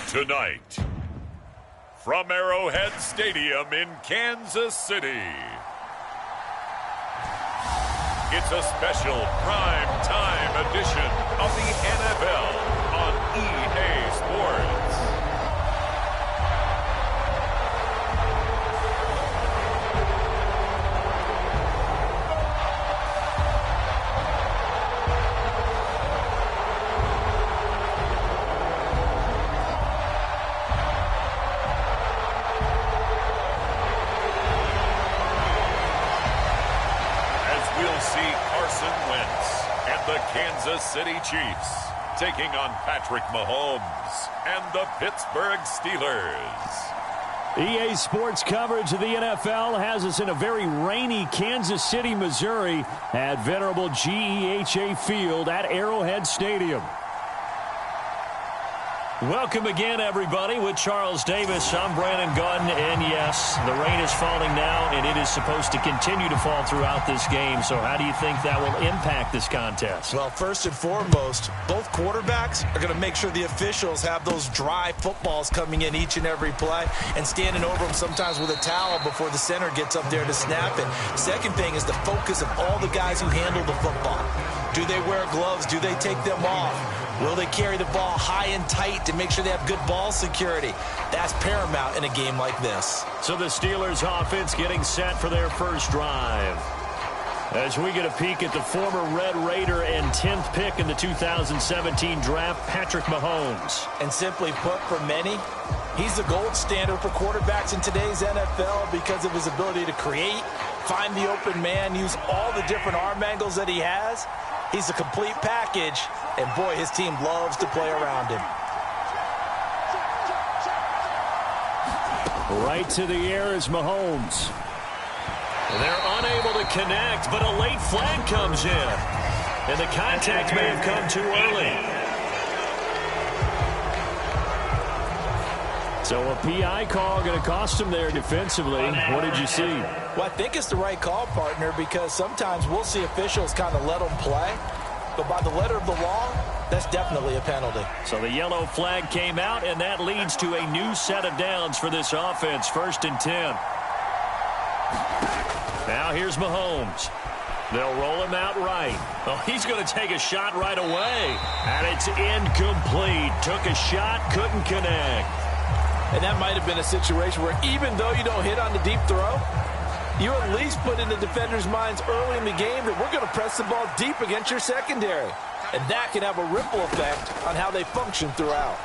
Tonight, from Arrowhead Stadium in Kansas City, it's a special prime time edition of the NFL on EA Sports. Kansas City Chiefs taking on Patrick Mahomes and the Pittsburgh Steelers. EA Sports coverage of the NFL has us in a very rainy Kansas City, Missouri at venerable GEHA Field at Arrowhead Stadium. Welcome again, everybody, with Charles Davis. I'm Brandon Gaudin, and yes, the rain is falling now, and it is supposed to continue to fall throughout this game. So how do you think that will impact this contest? Well, first and foremost, both quarterbacks are going to make sure the officials have those dry footballs coming in each and every play and standing over them sometimes with a towel before the center gets up there to snap it. Second thing is the focus of all the guys who handle the football. Do they wear gloves? Do they take them off? Will they carry the ball high and tight to make sure they have good ball security? That's paramount in a game like this. So the Steelers offense getting set for their first drive. As we get a peek at the former Red Raider and 10th pick in the 2017 draft, Patrick Mahomes. And simply put, for many, he's the gold standard for quarterbacks in today's NFL because of his ability to create, find the open man, use all the different arm angles that he has. He's a complete package, and boy, his team loves to play around him. Right to the air is Mahomes. They're unable to connect, but a late flag comes in. And the contact may have come too early. So a PI call going to cost him there defensively. What did you see? Well, I think it's the right call, partner, because sometimes we'll see officials kind of let them play. But by the letter of the law, that's definitely a penalty. So the yellow flag came out, and that leads to a new set of downs for this offense. 1st and 10. Now here's Mahomes. They'll roll him out right. Well, he's going to take a shot right away. And it's incomplete. Took a shot, couldn't connect. And that might have been a situation where even though you don't hit on the deep throw, you at least put in the defender's minds early in the game that we're going to press the ball deep against your secondary. And that can have a ripple effect on how they function throughout.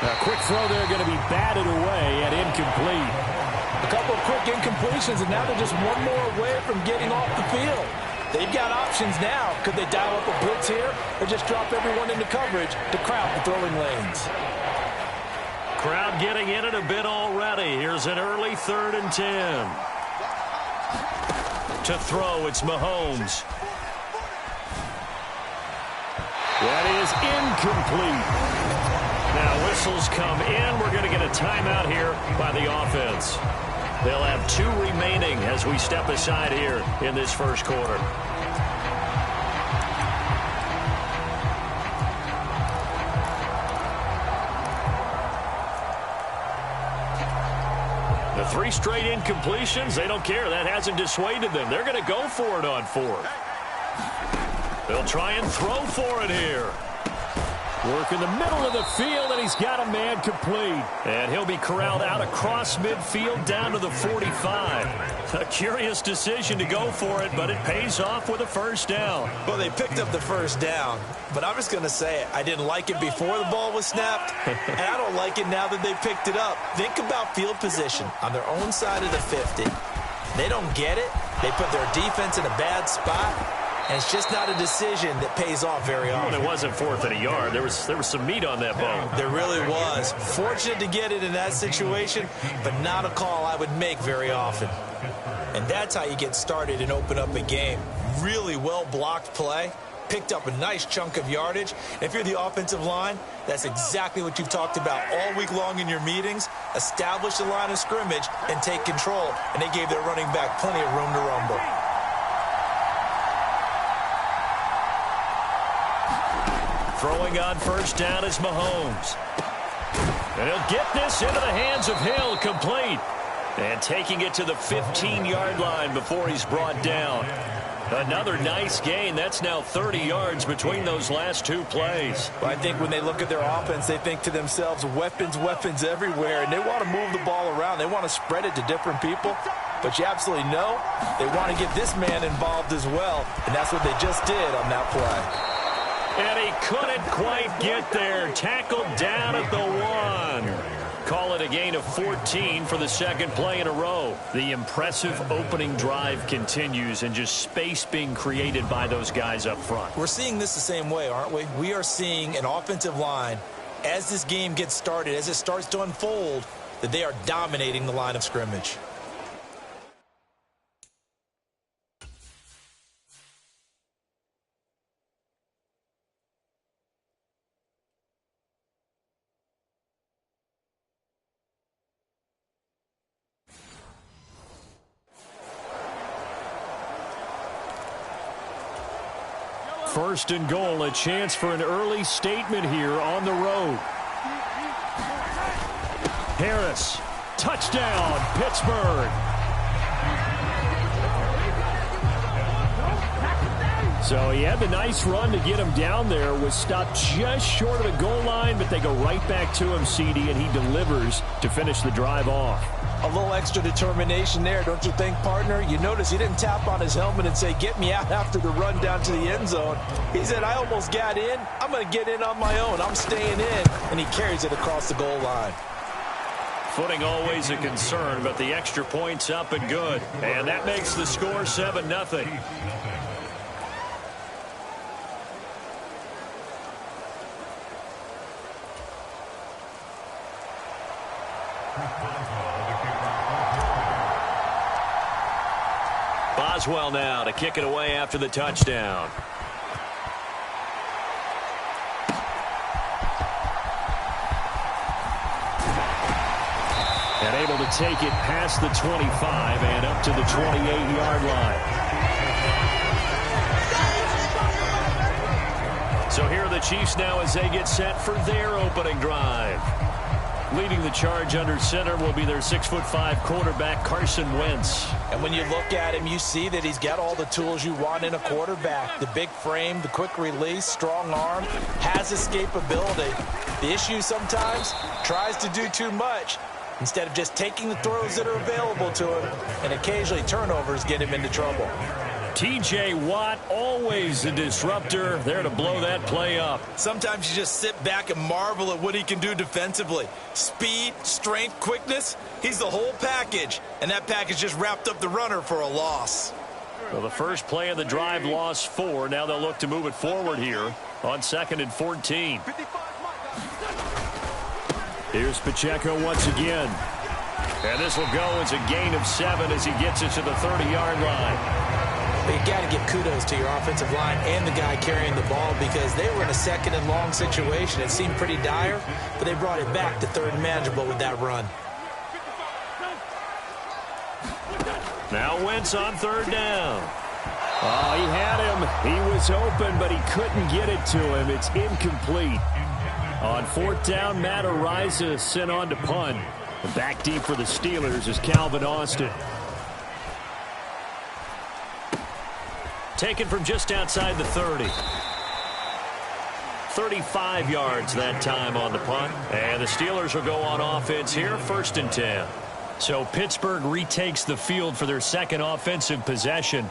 A quick throw there going to be batted away and incomplete. A couple of quick incompletions, and now they're just one more away from getting off the field. They've got options now. Could they dial up a blitz here or just drop everyone into coverage to crowd the throwing lanes? Crowd getting in it a bit already. Here's an early 3rd and 10. To throw, it's Mahomes. That is incomplete. Now whistles come in. We're going to get a timeout here by the offense. They'll have 2 remaining as we step aside here in this first quarter. The 3 straight incompletions, they don't care. That hasn't dissuaded them. They're going to go for it on 4th. They'll try and throw for it here. Work in the middle of the field, and he's got a man complete. And he'll be corralled out across midfield down to the 45. A curious decision to go for it, but it pays off with a first down. Well, they picked up the first down, but I'm just going to say it. I didn't like it before the ball was snapped, and I don't like it now that they picked it up. Think about field position on their own side of the 50. They don't get it. They put their defense in a bad spot. And it's just not a decision that pays off very often. Well, it wasn't 4th and a yard. There was some meat on that ball. There really was. Fortunate to get it in that situation, but not a call I would make very often. And that's how you get started and open up a game. Really well-blocked play. Picked up a nice chunk of yardage. And if you're the offensive line, that's exactly what you've talked about all week long in your meetings. Establish the line of scrimmage and take control. And they gave their running back plenty of room to rumble. Throwing on first down is Mahomes. And he'll get this into the hands of Hill, complete. And taking it to the 15-yard line before he's brought down. Another nice gain. That's now 30 yards between those last two plays. Well, I think when they look at their offense, they think to themselves, weapons, weapons everywhere. And they want to move the ball around. They want to spread it to different people. But you absolutely know they want to get this man involved as well. And that's what they just did on that play. And he couldn't quite get there. Tackled down at the 1. Call it a gain of 14 for the second play in a row. The impressive opening drive continues, and just space being created by those guys up front. We're seeing this the same way, aren't we? We are seeing an offensive line, as this game gets started, as it starts to unfold, that they are dominating the line of scrimmage. First and goal, a chance for an early statement here on the road. Harris, touchdown, Pittsburgh. So he had the nice run to get him down there, was stopped just short of the goal line, but they go right back to him, CD, and he delivers to finish the drive off. A little extra determination there, don't you think, partner? You notice he didn't tap on his helmet and say, get me out after the run down to the end zone. He said, I almost got in. I'm going to get in on my own. I'm staying in. And he carries it across the goal line. Footing always a concern, but the extra point's up and good. And that makes the score 7-0. Boswell now to kick it away after the touchdown. And able to take it past the 25 and up to the 28-yard line. So here are the Chiefs now as they get set for their opening drive. Leading the charge under center will be their 6'5" quarterback, Carson Wentz. And when you look at him, you see that he's got all the tools you want in a quarterback. The big frame, the quick release, strong arm, has escapability. The issue sometimes, tries to do too much instead of just taking the throws that are available to him, and occasionally turnovers get him into trouble. T.J. Watt, always a disruptor, there to blow that play up. Sometimes you just sit back and marvel at what he can do defensively. Speed, strength, quickness, he's the whole package. And that package just wrapped up the runner for a loss. Well, the first play of the drive lost 4. Now they'll look to move it forward here on 2nd and 14. Here's Pacheco once again. And this will go as a gain of 7 as he gets it to the 30-yard line. But you got to give kudos to your offensive line and the guy carrying the ball because they were in a 2nd and long situation. It seemed pretty dire, but they brought it back to 3rd and manageable with that run. Now Wentz on 3rd down. Oh, he had him. He was open, but he couldn't get it to him. It's incomplete. On 4th down, Matt Araiza sent on to punt. Back deep for the Steelers is Calvin Austin. Taken from just outside the 30. 35 yards that time on the punt. And the Steelers will go on offense here, 1st and 10. So Pittsburgh retakes the field for their second offensive possession.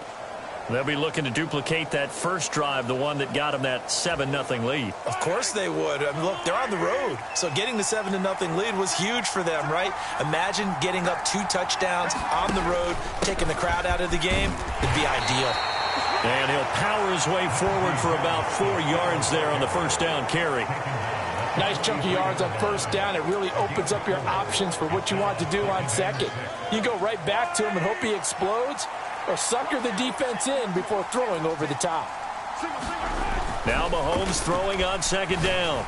They'll be looking to duplicate that first drive, the one that got them that 7-0 lead. Of course they would. I mean, look, they're on the road. So getting the 7-0 lead was huge for them, right? Imagine getting up 2 touchdowns on the road, taking the crowd out of the game. It'd be ideal. And he'll power his way forward for about 4 yards there on the first down carry. Nice chunky yards on first down. It really opens up your options for what you want to do on second. You go right back to him and hope he explodes, or sucker the defense in before throwing over the top. Now Mahomes throwing on 2nd down.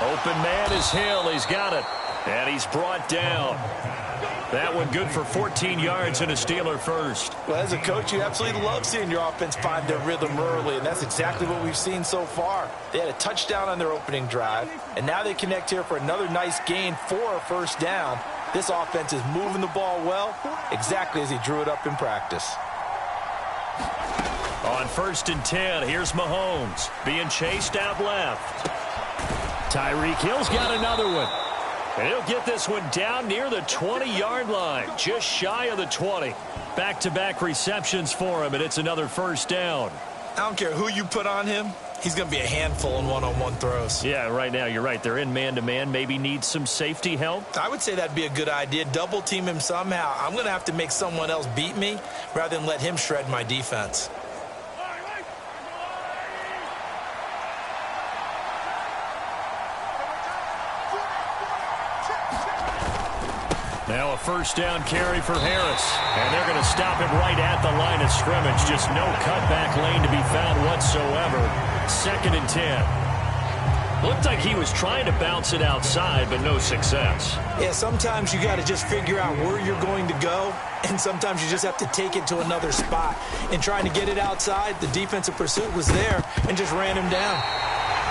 Open man is Hill. He's got it. And he's brought down. That one good for 14 yards and a Steeler first. Well, as a coach, you absolutely love seeing your offense find their rhythm early, and that's exactly what we've seen so far. They had a touchdown on their opening drive, and now they connect here for another nice gain for a first down. This offense is moving the ball well, exactly as he drew it up in practice. On 1st and 10, here's Mahomes being chased out left. Tyreek Hill's got another one. And he'll get this one down near the 20-yard line, just shy of the 20. Back-to-back receptions for him, and it's another first down. I don't care who you put on him. He's going to be a handful in one-on-one throws. Yeah, right now, you're right. They're in man-to-man. Maybe needs some safety help. I would say that'd be a good idea. Double team him somehow. I'm going to have to make someone else beat me rather than let him shred my defense. Now a first down carry for Harris. And they're going to stop him right at the line of scrimmage. Just no cutback lane to be found whatsoever. 2nd and 10. Looked like he was trying to bounce it outside, but no success. Yeah, sometimes you got to just figure out where you're going to go, and sometimes you just have to take it to another spot. In trying to get it outside, the defensive pursuit was there and just ran him down.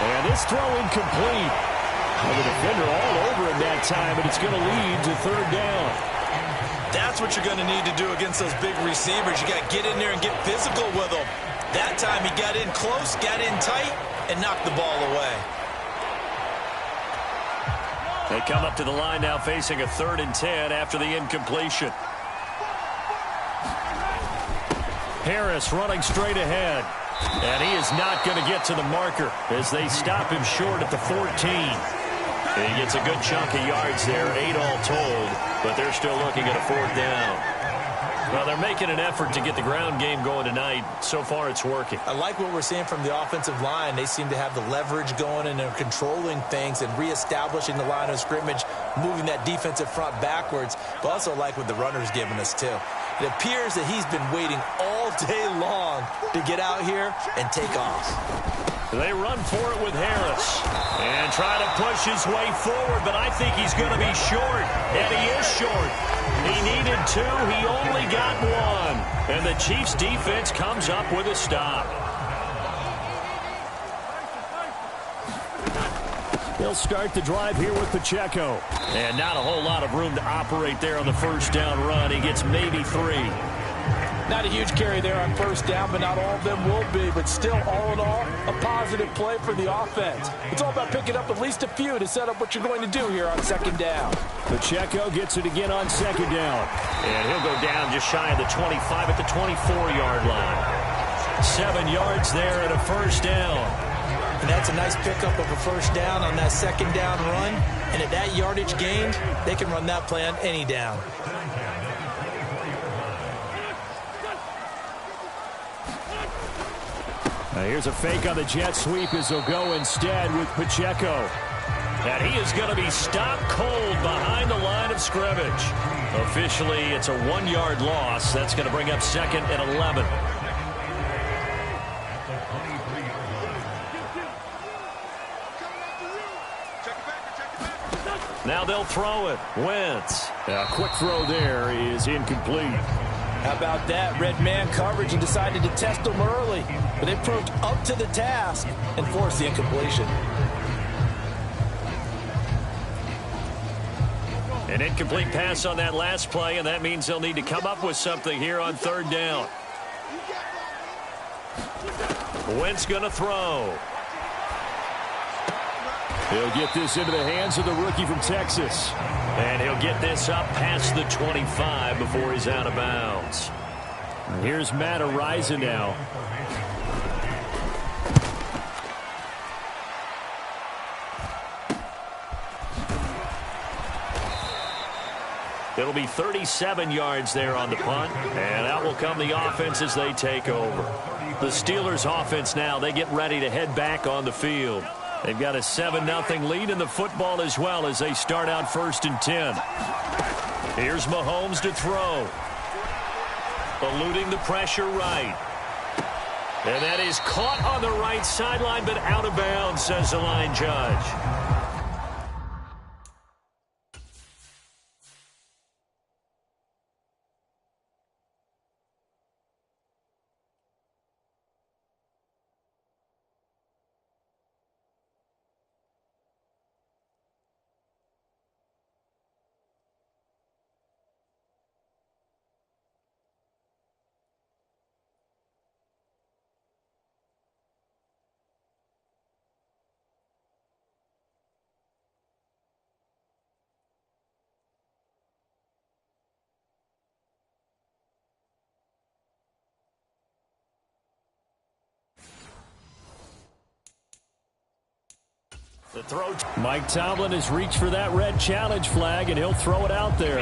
And this throw incomplete. The defender all over him that time, and it's going to lead to 3rd down. That's what you're going to need to do against those big receivers. You got to get in there and get physical with them. That time he got in close, got in tight, and knocked the ball away. They come up to the line now facing a 3rd and 10 after the incompletion. Harris running straight ahead. And he is not going to get to the marker as they stop him short at the 14. And he gets a good chunk of yards there, 8 all told, but they're still looking at a 4th down. Well, they're making an effort to get the ground game going tonight. So far, it's working. I like what we're seeing from the offensive line. They seem to have the leverage going, and they're controlling things and reestablishing the line of scrimmage, moving that defensive front backwards. But also like what the runner's giving us, too. It appears that he's been waiting all day long to get out here and take off. They run for it with Harris and try to push his way forward, but I think he's going to be short, and he is short. He needed 2. He only got 1, and the Chiefs' defense comes up with a stop. They'll start the drive here with Pacheco. And not a whole lot of room to operate there on the first down run. He gets maybe 3. Not a huge carry there on first down, but not all of them will be. But still, all in all, a positive play for the offense. It's all about picking up at least a few to set up what you're going to do here on 2nd down. Pacheco gets it again on 2nd down. And he'll go down just shy of the 25 at the 24-yard line. 7 yards there at a first down. And that's a nice pickup of a first down on that 2nd down run. And at that yardage gained, they can run that play on any down. Now here's a fake on the jet sweep as they'll go instead with Pacheco. And he is going to be stopped cold behind the line of scrimmage. Officially, it's a 1-yard loss. That's going to bring up 2nd and 11. Now they'll throw it. Wentz. A quick throw there is incomplete. How about that? Red man coverage and decided to test them early. But they proved up to the task and forced the incompletion. An incomplete pass on that last play, and that means they'll need to come up with something here on 3rd down. Wentz going to throw. He'll get this into the hands of the rookie from Texas. And he'll get this up past the 25 before he's out of bounds. Here's Matt Araiza now. It'll be 37 yards there on the punt. And out will come the offense as they take over. The Steelers offense now, they get ready to head back on the field. They've got a 7-0 lead in the football as well as they start out 1st and 10. Here's Mahomes to throw. Eluding the pressure right. And that is caught on the right sideline, but out of bounds, says the line judge. The throw. Mike Tomlin has reached for that red challenge flag, and he'll throw it out there.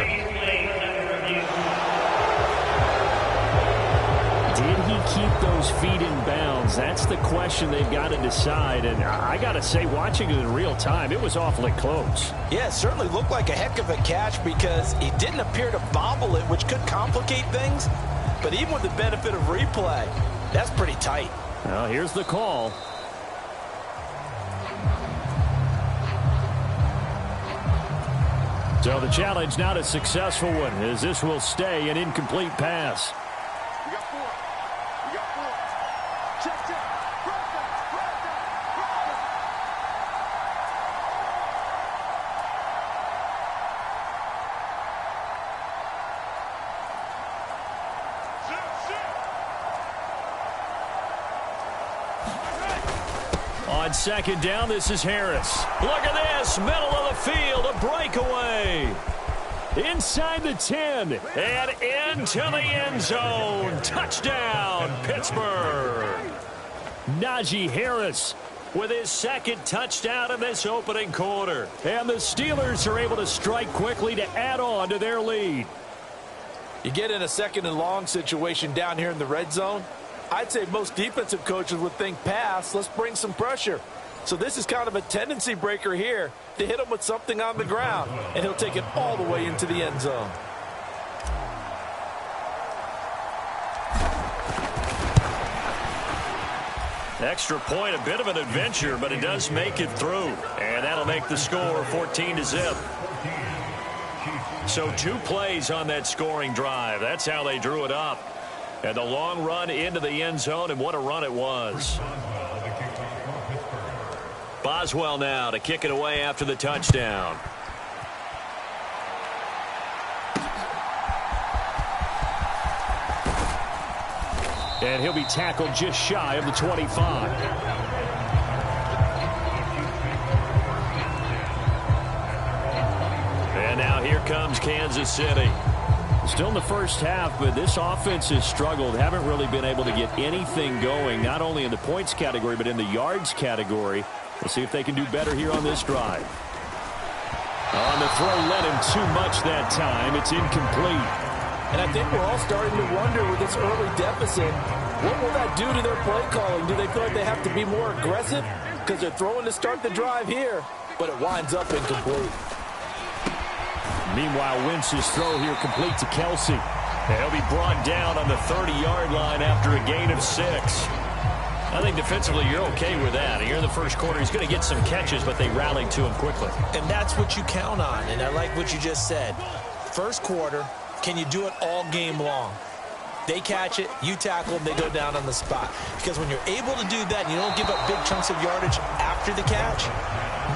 Did he keep those feet in bounds? That's the question they've got to decide. And I got to say, watching it in real time, it was awfully close. Yeah, it certainly looked like a heck of a catch because he didn't appear to bobble it, which could complicate things. But even with the benefit of replay, that's pretty tight. Well, here's the call. So the challenge not a successful one, as this will stay an incomplete pass. We got four. We got four. Check, check. On second down, this is Harris. Look at this, middle of the field, a breakaway. Inside the 10 and into the end zone. Touchdown, Pittsburgh. Najee Harris with his second touchdown in this opening quarter. And the Steelers are able to strike quickly to add on to their lead. You get in a second and long situation down here in the red zone. I'd say most defensive coaches would think pass, let's bring some pressure. So this is kind of a tendency breaker here to hit him with something on the ground, and he'll take it all the way into the end zone. Extra point, a bit of an adventure, but it does make it through. And that'll make the score 14-0. So 2 plays on that scoring drive. That's how they drew it up. And the long run into the end zone, and what a run it was. Boswell now to kick it away after the touchdown. And he'll be tackled just shy of the 25. And now here comes Kansas City. Still in the first half, but this offense has struggled. Haven't really been able to get anything going, not only in the points category, but in the yards category. We'll see if they can do better here on this drive. On the throw, led him too much that time. It's incomplete. And I think we're all starting to wonder with this early deficit, what will that do to their play calling? Do they feel like they have to be more aggressive? Because they're throwing to start the drive here, but it winds up incomplete. Meanwhile, Wentz's throw here complete to Kelsey. And he'll be brought down on the 30-yard line after a gain of 6. I think defensively you're okay with that. Here in the first quarter, he's going to get some catches, but they rallied to him quickly. And that's what you count on, and I like what you just said. First quarter, can you do it all game long? They catch it, you tackle them, they go down on the spot. Because when you're able to do that and you don't give up big chunks of yardage after the catch,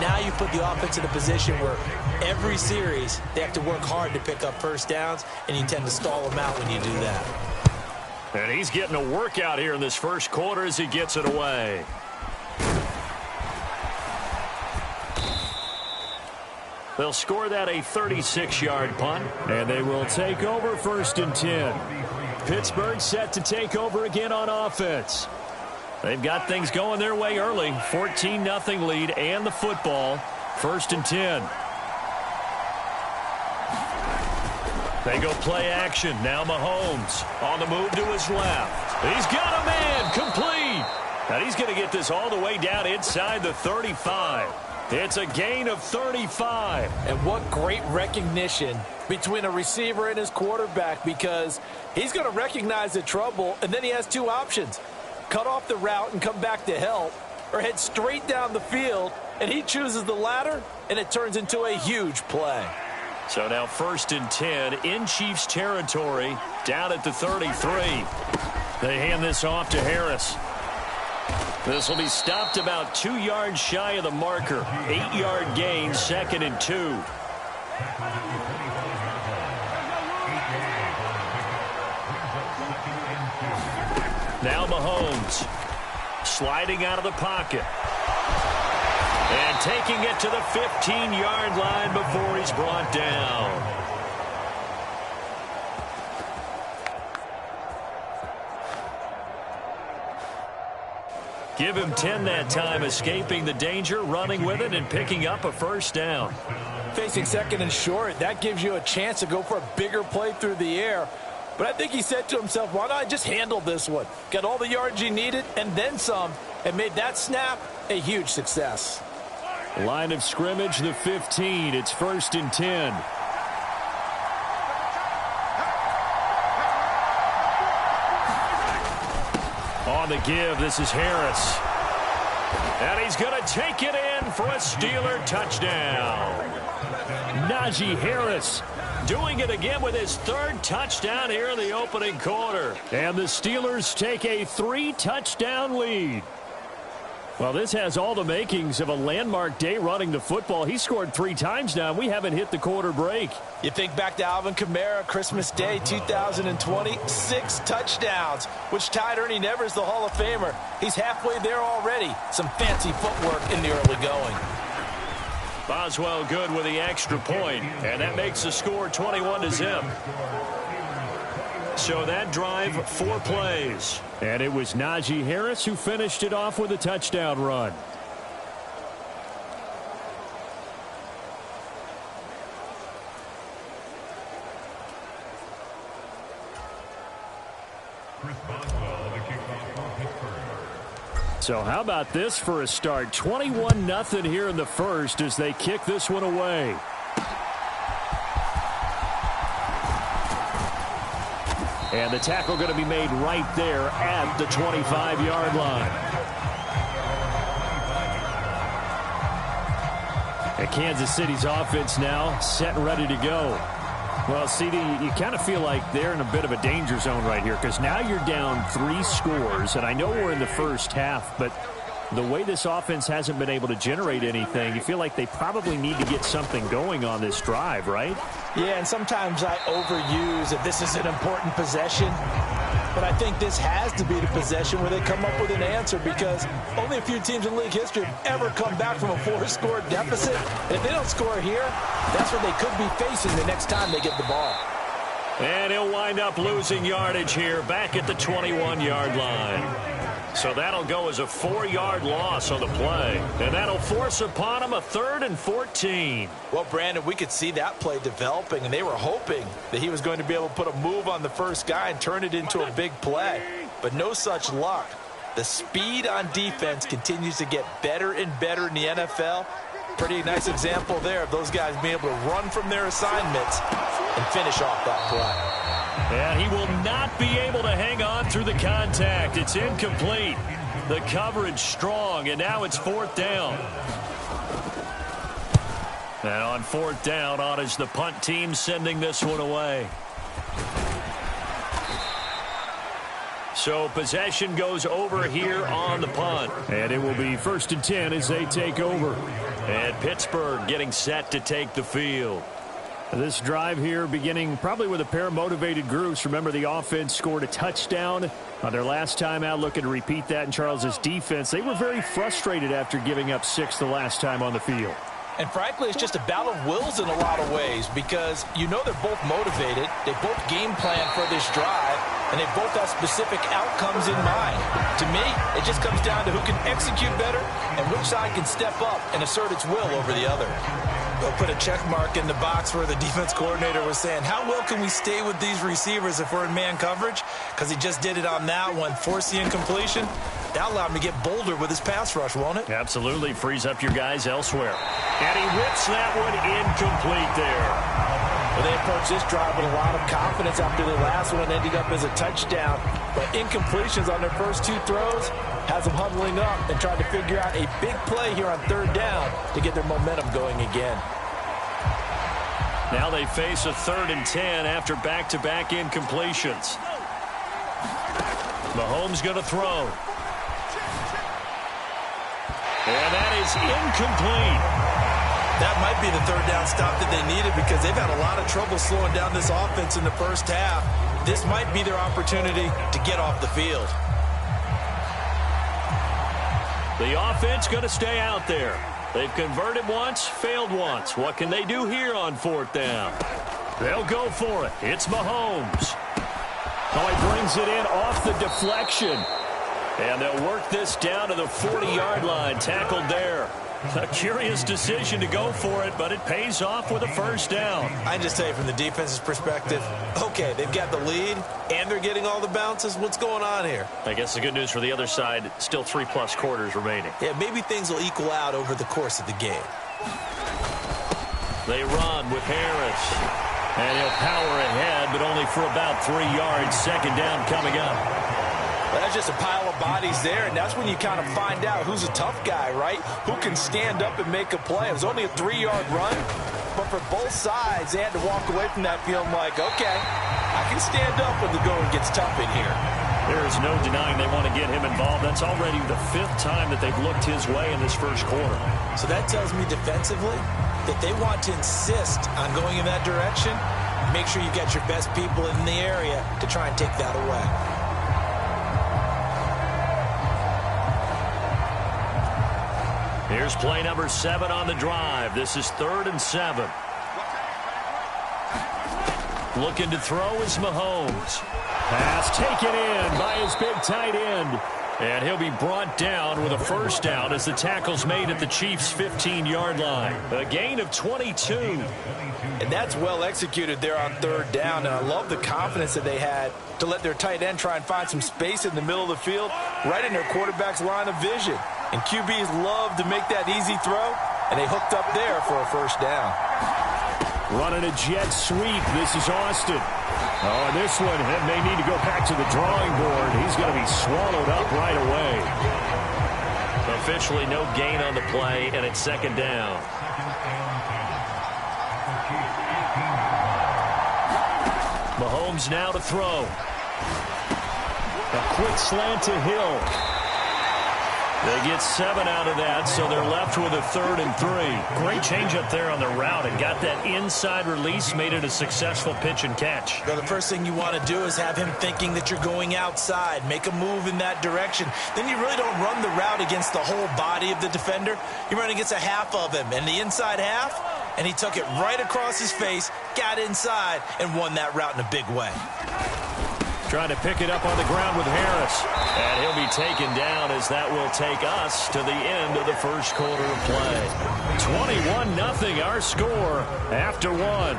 now you put the offense in a position where every series they have to work hard to pick up first downs, and you tend to stall them out when you do that. And he's getting a workout here in this first quarter as he gets it away. They'll score that a 36-yard punt, and they will take over 1st and 10. Pittsburgh set to take over again on offense. They've got things going their way early. 14-0 lead and the football. 1st and 10. They go play action. Now Mahomes on the move to his left. He's got a man complete. And he's going to get this all the way down inside the 35. It's a gain of 35. And what great recognition between a receiver and his quarterback, because he's going to recognize the trouble, and then he has 2 options. Cut off the route and come back to help, or head straight down the field, and he chooses the latter, and it turns into a huge play. So now 1st and 10 in Chiefs territory, down at the 33. They hand this off to Harris. This will be stopped about 2 yards shy of the marker. 8-yard gain, 2nd and 2. Now Mahomes sliding out of the pocket. And taking it to the 15-yard line before he's brought down. Give him 10 that time, escaping the danger, running with it, and picking up a first down. Facing second and short, that gives you a chance to go for a bigger play through the air. But I think he said to himself, why not I just handle this one? Got all the yards he needed and then some, and made that snap a huge success. Line of scrimmage, the 15. It's 1st and 10. On the give, this is Harris. And he's going to take it in for a Steeler touchdown. Najee Harris doing it again with his 3rd touchdown here in the opening quarter. And the Steelers take a 3-touchdown lead. Well, this has all the makings of a landmark day running the football. He scored 3 times now. We haven't hit the quarter break. You think back to Alvin Kamara, Christmas Day 2020, 6 touchdowns, which tied Ernie Nevers, the Hall of Famer. He's halfway there already. Some fancy footwork in the early going. Boswell good with the extra point, and that makes the score 21-0. So that drive, 4 plays. And it was Najee Harris who finished it off with a touchdown run. So how about this for a start? 21-0 here in the first as they kick this one away. And the tackle going to be made right there at the 25-yard line. And Kansas City's offense now set and ready to go. Well, CD, you kind of feel like they're in a bit of a danger zone right here because now you're down 3 scores. And I know we're in the first half, but the way this offense hasn't been able to generate anything, you feel like they probably need to get something going on this drive, right? Yeah, and sometimes I overuse that this is an important possession. But I think this has to be the possession where they come up with an answer because only a few teams in league history have ever come back from a 4-score deficit. And if they don't score here, that's what they could be facing the next time they get the ball. And he'll wind up losing yardage here back at the 21-yard line. So that'll go as a 4-yard loss on the play. And that'll force upon him a 3rd and 14. Well, Brandon, we could see that play developing, and they were hoping that he was going to be able to put a move on the first guy and turn it into a big play. But no such luck. The speed on defense continues to get better and better in the NFL. Pretty nice example there of those guys being able to run from their assignments and finish off that play. And he will not be able to hang on through the contact. It's incomplete. The coverage strong, and now it's 4th down. And on 4th down, on is the punt team sending this one away. So possession goes over here on the punt. And it will be 1st and 10 as they take over. And Pittsburgh getting set to take the field. This drive here beginning probably with a pair of motivated groups. Remember, the offense scored a touchdown on their last time out, looking to repeat that in Charles's defense. They were very frustrated after giving up 6 the last time on the field. And frankly, it's just a battle of wills in a lot of ways because you know they're both motivated. They both game plan for this drive, and they both have specific outcomes in mind. To me, it just comes down to who can execute better and which side can step up and assert its will over the other. They'll put a check mark in the box where the defense coordinator was saying, how well can we stay with these receivers if we're in man coverage? Because he just did it on that one, force the incompletion. That'll allow him to get bolder with his pass rush, won't it? Absolutely. Frees up your guys elsewhere. And he whips that one incomplete there. Well, they approached this drive with a lot of confidence after the last one ended up as a touchdown. But incompletions on their first 2 throws has them huddling up and trying to figure out a big play here on 3rd down to get their momentum going again. Now they face a 3rd and 10 after back-to-back incompletions. Mahomes going to throw. And that is incomplete. That might be the 3rd down stop that they needed because they've had a lot of trouble slowing down this offense in the first half. This might be their opportunity to get off the field. The offense going to stay out there. They've converted once, failed once. What can they do here on 4th down? They'll go for it. It's Mahomes. Oh, he brings it in off the deflection. And they'll work this down to the 40-yard line. Tackled there. A curious decision to go for it, but it pays off with a first down. I just tell you from the defense's perspective, okay, they've got the lead, and they're getting all the bounces. What's going on here? I guess the good news for the other side, still 3+ quarters remaining. Yeah, maybe things will equal out over the course of the game. They run with Harris. And he'll power ahead, but only for about 3 yards. Second down coming up. Well, that's just a pile of bodies there, and that's when you kind of find out who's a tough guy, right? Who can stand up and make a play. It was only a 3-yard run, but for both sides, they had to walk away from that feeling like, okay, I can stand up when the going gets tough in here. There is no denying they want to get him involved. That's already the 5th time that they've looked his way in this first quarter. So that tells me defensively that they want to insist on going in that direction. Make sure you get your best people in the area to try and take that away. Here's play number 7 on the drive. This is 3rd and 7. Looking to throw is Mahomes. Pass taken in by his big tight end. And he'll be brought down with a first down as the tackle's made at the Chiefs' 15-yard line. A gain of 22. And that's well executed there on 3rd down. And I love the confidence that they had to let their tight end try and find some space in the middle of the field, right in their quarterback's line of vision. And QBs love to make that easy throw, and they hooked up there for a first down. Running a jet sweep. This is Austin. Oh, and this one may need to go back to the drawing board. He's going to be swallowed up right away. Officially no gain on the play, and it's second down. Mahomes now to throw. A quick slant to Hill. They get 7 out of that, so they're left with a 3rd and 3. Great change up there on the route and got that inside release, made it a successful pitch and catch. Well, the first thing you want to do is have him thinking that you're going outside, make a move in that direction. Then you really don't run the route against the whole body of the defender. You run against a half of him, and the inside half, and he took it right across his face, got inside, and won that route in a big way. Trying to pick it up on the ground with Harris. And he'll be taken down as that will take us to the end of the first quarter of play. 21-0 our score after 1.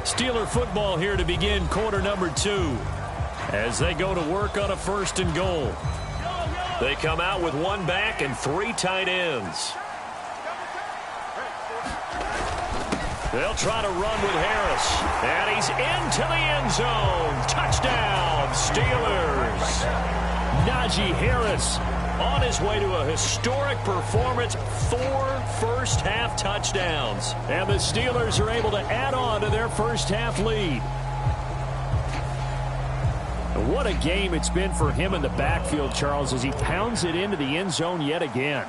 Steeler football here to begin quarter number 2 as they go to work on a 1st and goal. They come out with 1 back and 3 tight ends. They'll try to run with Harris. And he's into the end zone. Touchdown, Steelers. Najee Harris on his way to a historic performance. 4 first-half touchdowns. And the Steelers are able to add on to their first-half lead. What a game it's been for him in the backfield, Charles, as he pounds it into the end zone yet again.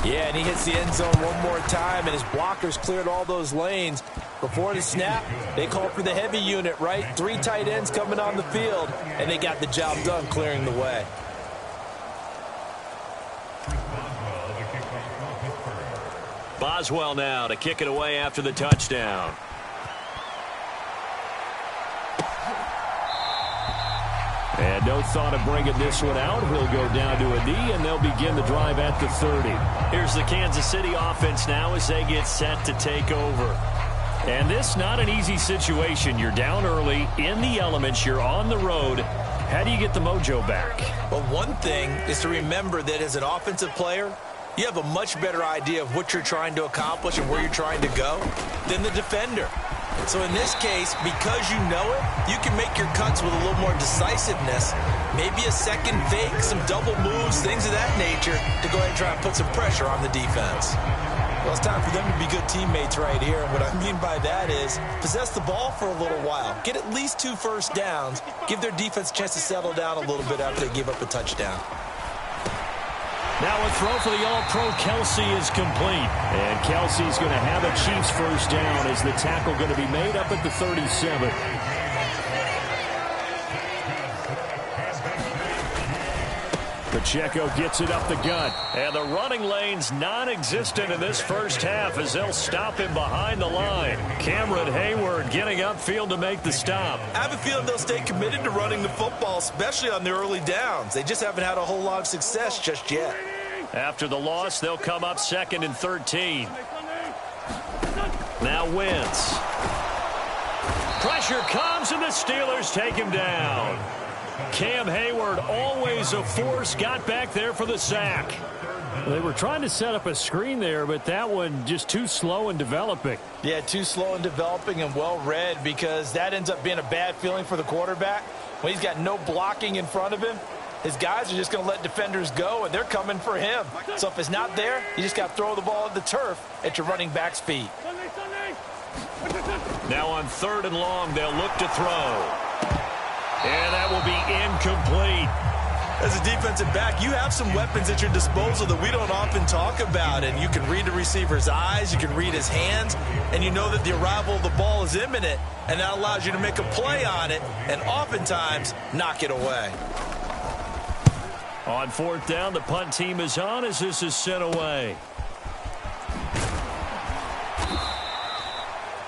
Yeah, and he hits the end zone one more time, and his blockers cleared all those lanes. Before the snap, they called for the heavy unit, right? 3 tight ends coming on the field, and they got the job done clearing the way. Boswell now to kick it away after the touchdown. And no thought of bringing this one out. He'll go down to a knee, and they'll begin the drive at the 30. Here's the Kansas City offense now as they get set to take over. And this not an easy situation. You're down early, in the elements, you're on the road. How do you get the mojo back? Well, one thing is to remember that as an offensive player, you have a much better idea of what you're trying to accomplish and where you're trying to go than the defender. So in this case, because you know it, you can make your cuts with a little more decisiveness. Maybe a second fake, some double moves, things of that nature to go ahead and try and put some pressure on the defense. Well, it's time for them to be good teammates right here. And what I mean by that is possess the ball for a little while. Get at least 2 first downs. Give their defense a chance to settle down a little bit after they give up a touchdown. Now a throw for the All-Pro Kelsey is complete. And Kelsey's going to have a Chiefs first down as the tackle going to be made up at the 37. Pacheco gets it up the gut. And the running lane's non-existent in this first half as they'll stop him behind the line. Cameron Hayward getting upfield to make the stop. I have a feeling they'll stay committed to running the football, especially on the early downs. They just haven't had a whole lot of success just yet. After the loss, they'll come up 2nd and 13. Now Wentz. Pressure comes, and the Steelers take him down. Cam Hayward, always a force, got back there for the sack. They were trying to set up a screen there, but that one just too slow in developing. Yeah, too slow in developing and well read, because that ends up being a bad feeling for the quarterback. When he's got no blocking in front of him, his guys are just going to let defenders go, and they're coming for him. So if it's not there, you just got to throw the ball at the turf at your running back's feet. Now on 3rd and long, they'll look to throw. And that will be incomplete. As a defensive back, you have some weapons at your disposal that we don't often talk about. And you can read the receiver's eyes, you can read his hands, and you know that the arrival of the ball is imminent. And that allows you to make a play on it and oftentimes knock it away. On 4th down, the punt team is on as this is sent away.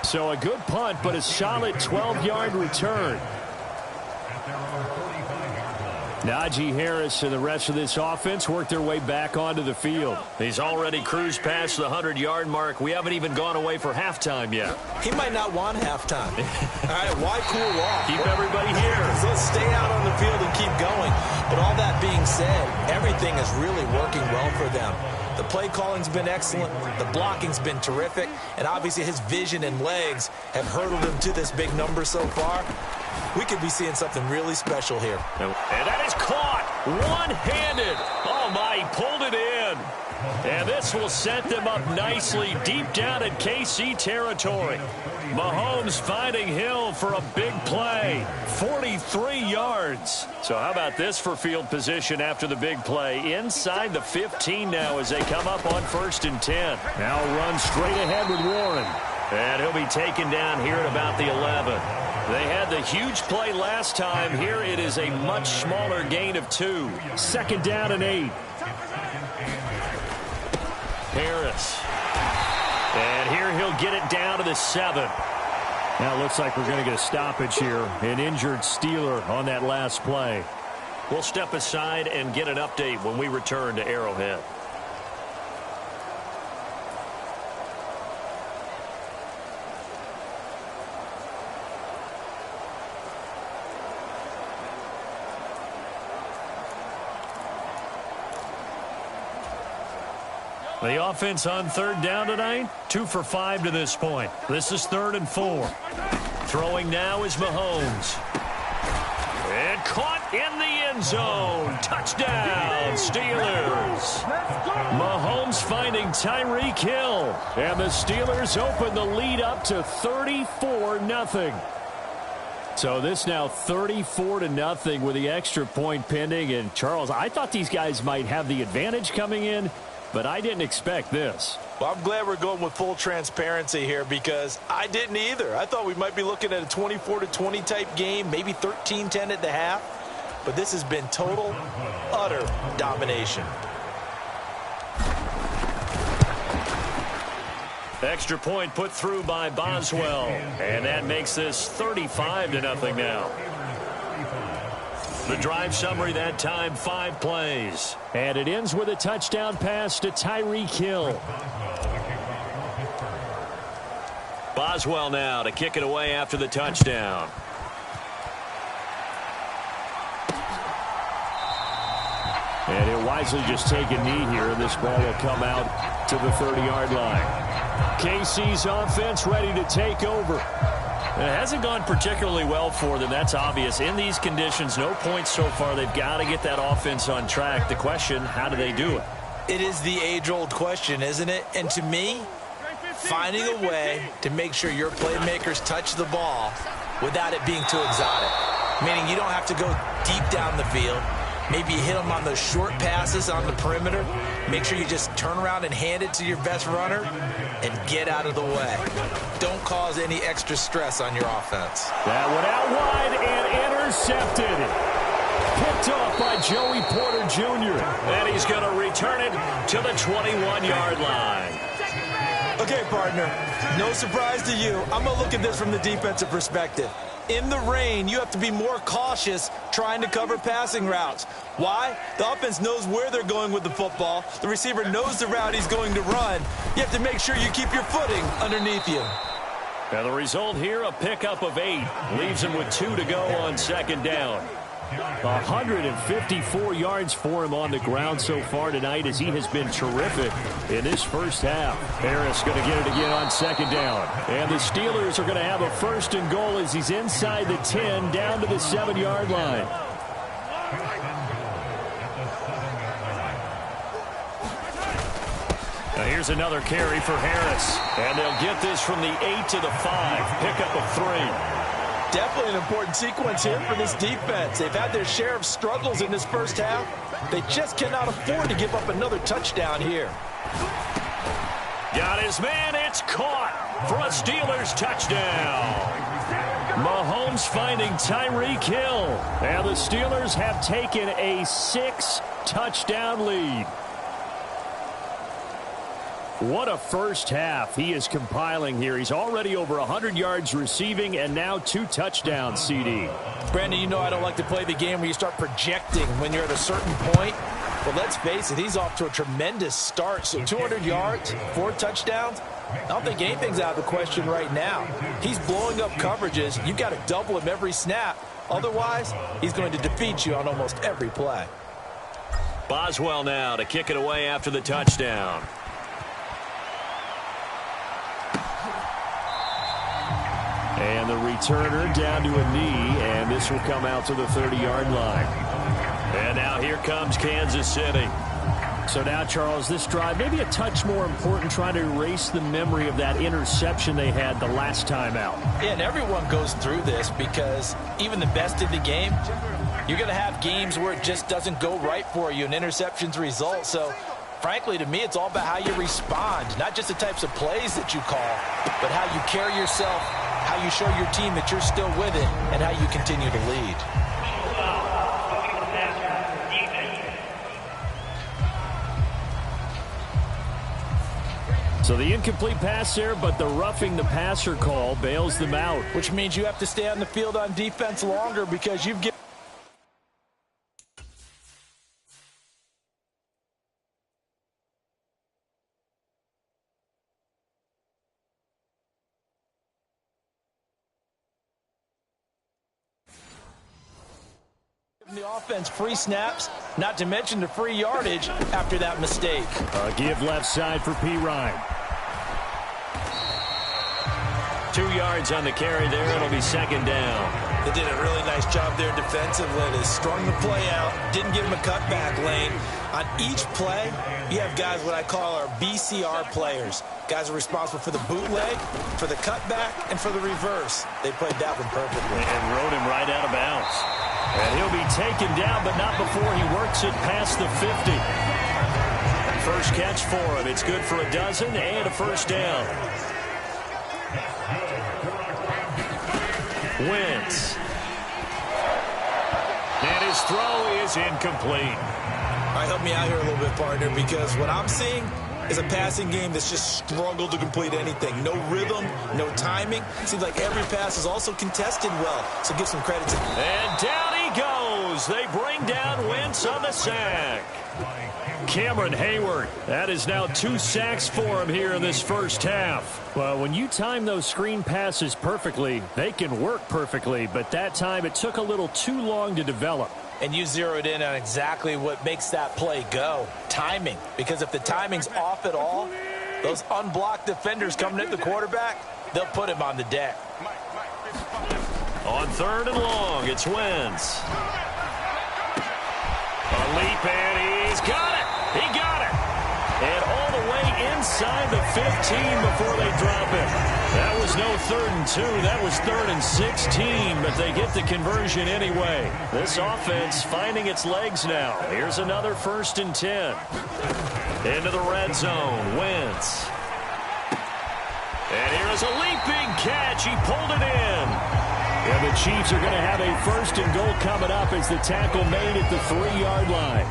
So a good punt, but a solid 12-yard return. Najee Harris and the rest of this offense work their way back onto the field. He's already cruised past the 100-yard mark. We haven't even gone away for halftime yet. He might not want halftime. All right, why cool off? Keep everybody here. Let's stay out on the field and keep going. But all that being said, everything is really working well for them. The play calling's been excellent. The blocking's been terrific. And obviously his vision and legs have hurdled him to this big number so far. We could be seeing something really special here. And that is caught one-handed. Oh, my, he pulled it in. And this will set them up nicely deep down in KC territory. Mahomes finding Hill for a big play. 43 yards. So how about this for field position after the big play? Inside the 15 now as they come up on 1st and 10. Now run straight ahead with Warren. And he'll be taken down here at about the 11. They had the huge play last time. Here it is a much smaller gain of 2. 2nd down and 8. Harris. And here he'll get it down to the 7. Now it looks like we're going to get a stoppage here. An injured Steeler on that last play. We'll step aside and get an update when we return to Arrowhead. The offense on 3rd down tonight, 2 for 5 to this point. This is 3rd and 4. Throwing now is Mahomes. And caught in the end zone. Touchdown, Steelers. Mahomes finding Tyreek Hill. And the Steelers open the lead up to 34-0. So this now 34-0 with the extra point pending. And Charles, I thought these guys might have the advantage coming in, but I didn't expect this. Well, I'm glad we're going with full transparency here because I didn't either. I thought we might be looking at a 24-20 type game, maybe 13-10 at the half. But this has been total, utter domination. Extra point put through by Boswell. And that makes this 35-0 now. The drive summary that time, 5 plays. And it ends with a touchdown pass to Tyreek Hill. Boswell now to kick it away after the touchdown. And he'll wisely just take a knee here, and this ball will come out to the 30-yard line. KC's offense ready to take over. It hasn't gone particularly well for them. That's obvious. In these conditions, no points so far. They've got to get that offense on track. The question, how do they do it? It is the age-old question, isn't it? And to me, finding a way to make sure your playmakers touch the ball without it being too exotic. Meaning you don't have to go deep down the field. Maybe you hit them on those short passes on the perimeter. Make sure you just turn around and hand it to your best runner and get out of the way. Don't cause any extra stress on your offense. That one out wide and intercepted. Picked off by Joey Porter Jr. And he's going to return it to the 21-yard line. Okay, partner, no surprise to you. I'm going to look at this from the defensive perspective. In the rain, you have to be more cautious trying to cover passing routes. Why? The offense knows where they're going with the football. The receiver knows the route he's going to run. You have to make sure you keep your footing underneath you. And the result here, a pickup of 8. Leaves him with 2 to go on second down. 154 yards for him on the ground so far tonight as he has been terrific in this first half. Harris going to get it again on second down. And the Steelers are going to have a first and goal as he's inside the 10 down to the 7-yard line. Now here's another carry for Harris. And they'll get this from the 8 to the 5. Pickup of 3. Definitely an important sequence here for this defense. They've had their share of struggles in this first half. They just cannot afford to give up another touchdown here. Got his man. It's caught for a Steelers touchdown. Mahomes finding Tyreek Hill. And the Steelers have taken a 6-touchdown lead. What a first half he is compiling here. He's already over 100 yards receiving and now 2 touchdowns, CD. Brandon, you know I don't like to play the game where you start projecting when you're at a certain point. But let's face it, he's off to a tremendous start. So 200 yards, 4 touchdowns. I don't think anything's out of the question right now. He's blowing up coverages. You've got to double him every snap. Otherwise, he's going to defeat you on almost every play. Boswell now to kick it away after the touchdown. And the returner down to a knee, and this will come out to the 30-yard line. And now here comes Kansas City. So now, Charles, this drive maybe a touch more important, trying to erase the memory of that interception they had the last time out. Yeah, and everyone goes through this because even the best in the game, you're going to have games where it just doesn't go right for you, and interceptions result. So, frankly, to me, it's all about how you respond, not just the types of plays that you call, but how you carry yourself, how you show your team that you're still with it, and how you continue to lead. So the incomplete pass there, but the roughing the passer call bails them out. Which means you have to stay on the field on defense longer because you've given the offense free snaps, not to mention the free yardage after that mistake. A give left side for P. Ryan. 2 yards on the carry there. It'll be second down. They did a really nice job there defensively. They strung the play out, didn't give him a cutback lane. On each play, you have guys what I call our BCR players. Guys are responsible for the bootleg, for the cutback, and for the reverse. They played that one perfectly. And rode him right out of bounds. And he'll be taken down, but not before he works it past the 50. First catch for him. It's good for a dozen and a first down. Wentz. And his throw is incomplete. All right, help me out here a little bit, partner, because what I'm seeing is a passing game that's just struggled to complete anything. No rhythm, no timing. Seems like every pass is also contested well, so give some credit to him. And down he goes. They bring down Wentz on the sack. Cameron Hayward. That is now 2 sacks for him here in this first half. Well, when you time those screen passes perfectly, they can work perfectly, but that time it took a little too long to develop. And you zeroed in on exactly what makes that play go. Timing. Because if the timing's off at all, those unblocked defenders coming at the quarterback, they'll put him on the deck. On third and long, it's Wentz. A leap, and he's got it. He got it. And all the way inside the 15 before they drop it. That was no 3rd and 2. That was 3rd and 16, but they get the conversion anyway. This offense finding its legs now. Here's another 1st and 10. Into the red zone. Wentz. And here is a leaping catch. He pulled it in. And the Chiefs are going to have a first and goal coming up as the tackle made at the 3-yard line.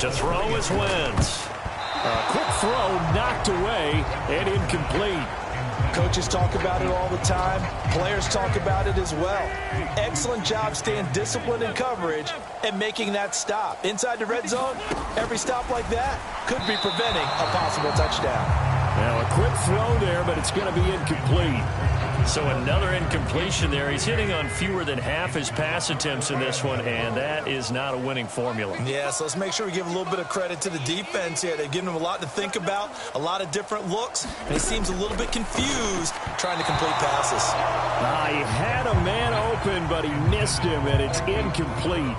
To throw is Wentz. A quick throw knocked away and incomplete. Coaches talk about it all the time. Players talk about it as well. Excellent job staying disciplined in coverage and making that stop. Inside the red zone, every stop like that could be preventing a possible touchdown. Now a quick throw there, but it's going to be incomplete. So another incompletion there. He's hitting on fewer than half his pass attempts in this one, and that is not a winning formula. Yeah, so let's make sure we give a little bit of credit to the defense here. They've given him a lot to think about, a lot of different looks, and he seems a little bit confused trying to complete passes. He had a man open, but he missed him, and it's incomplete.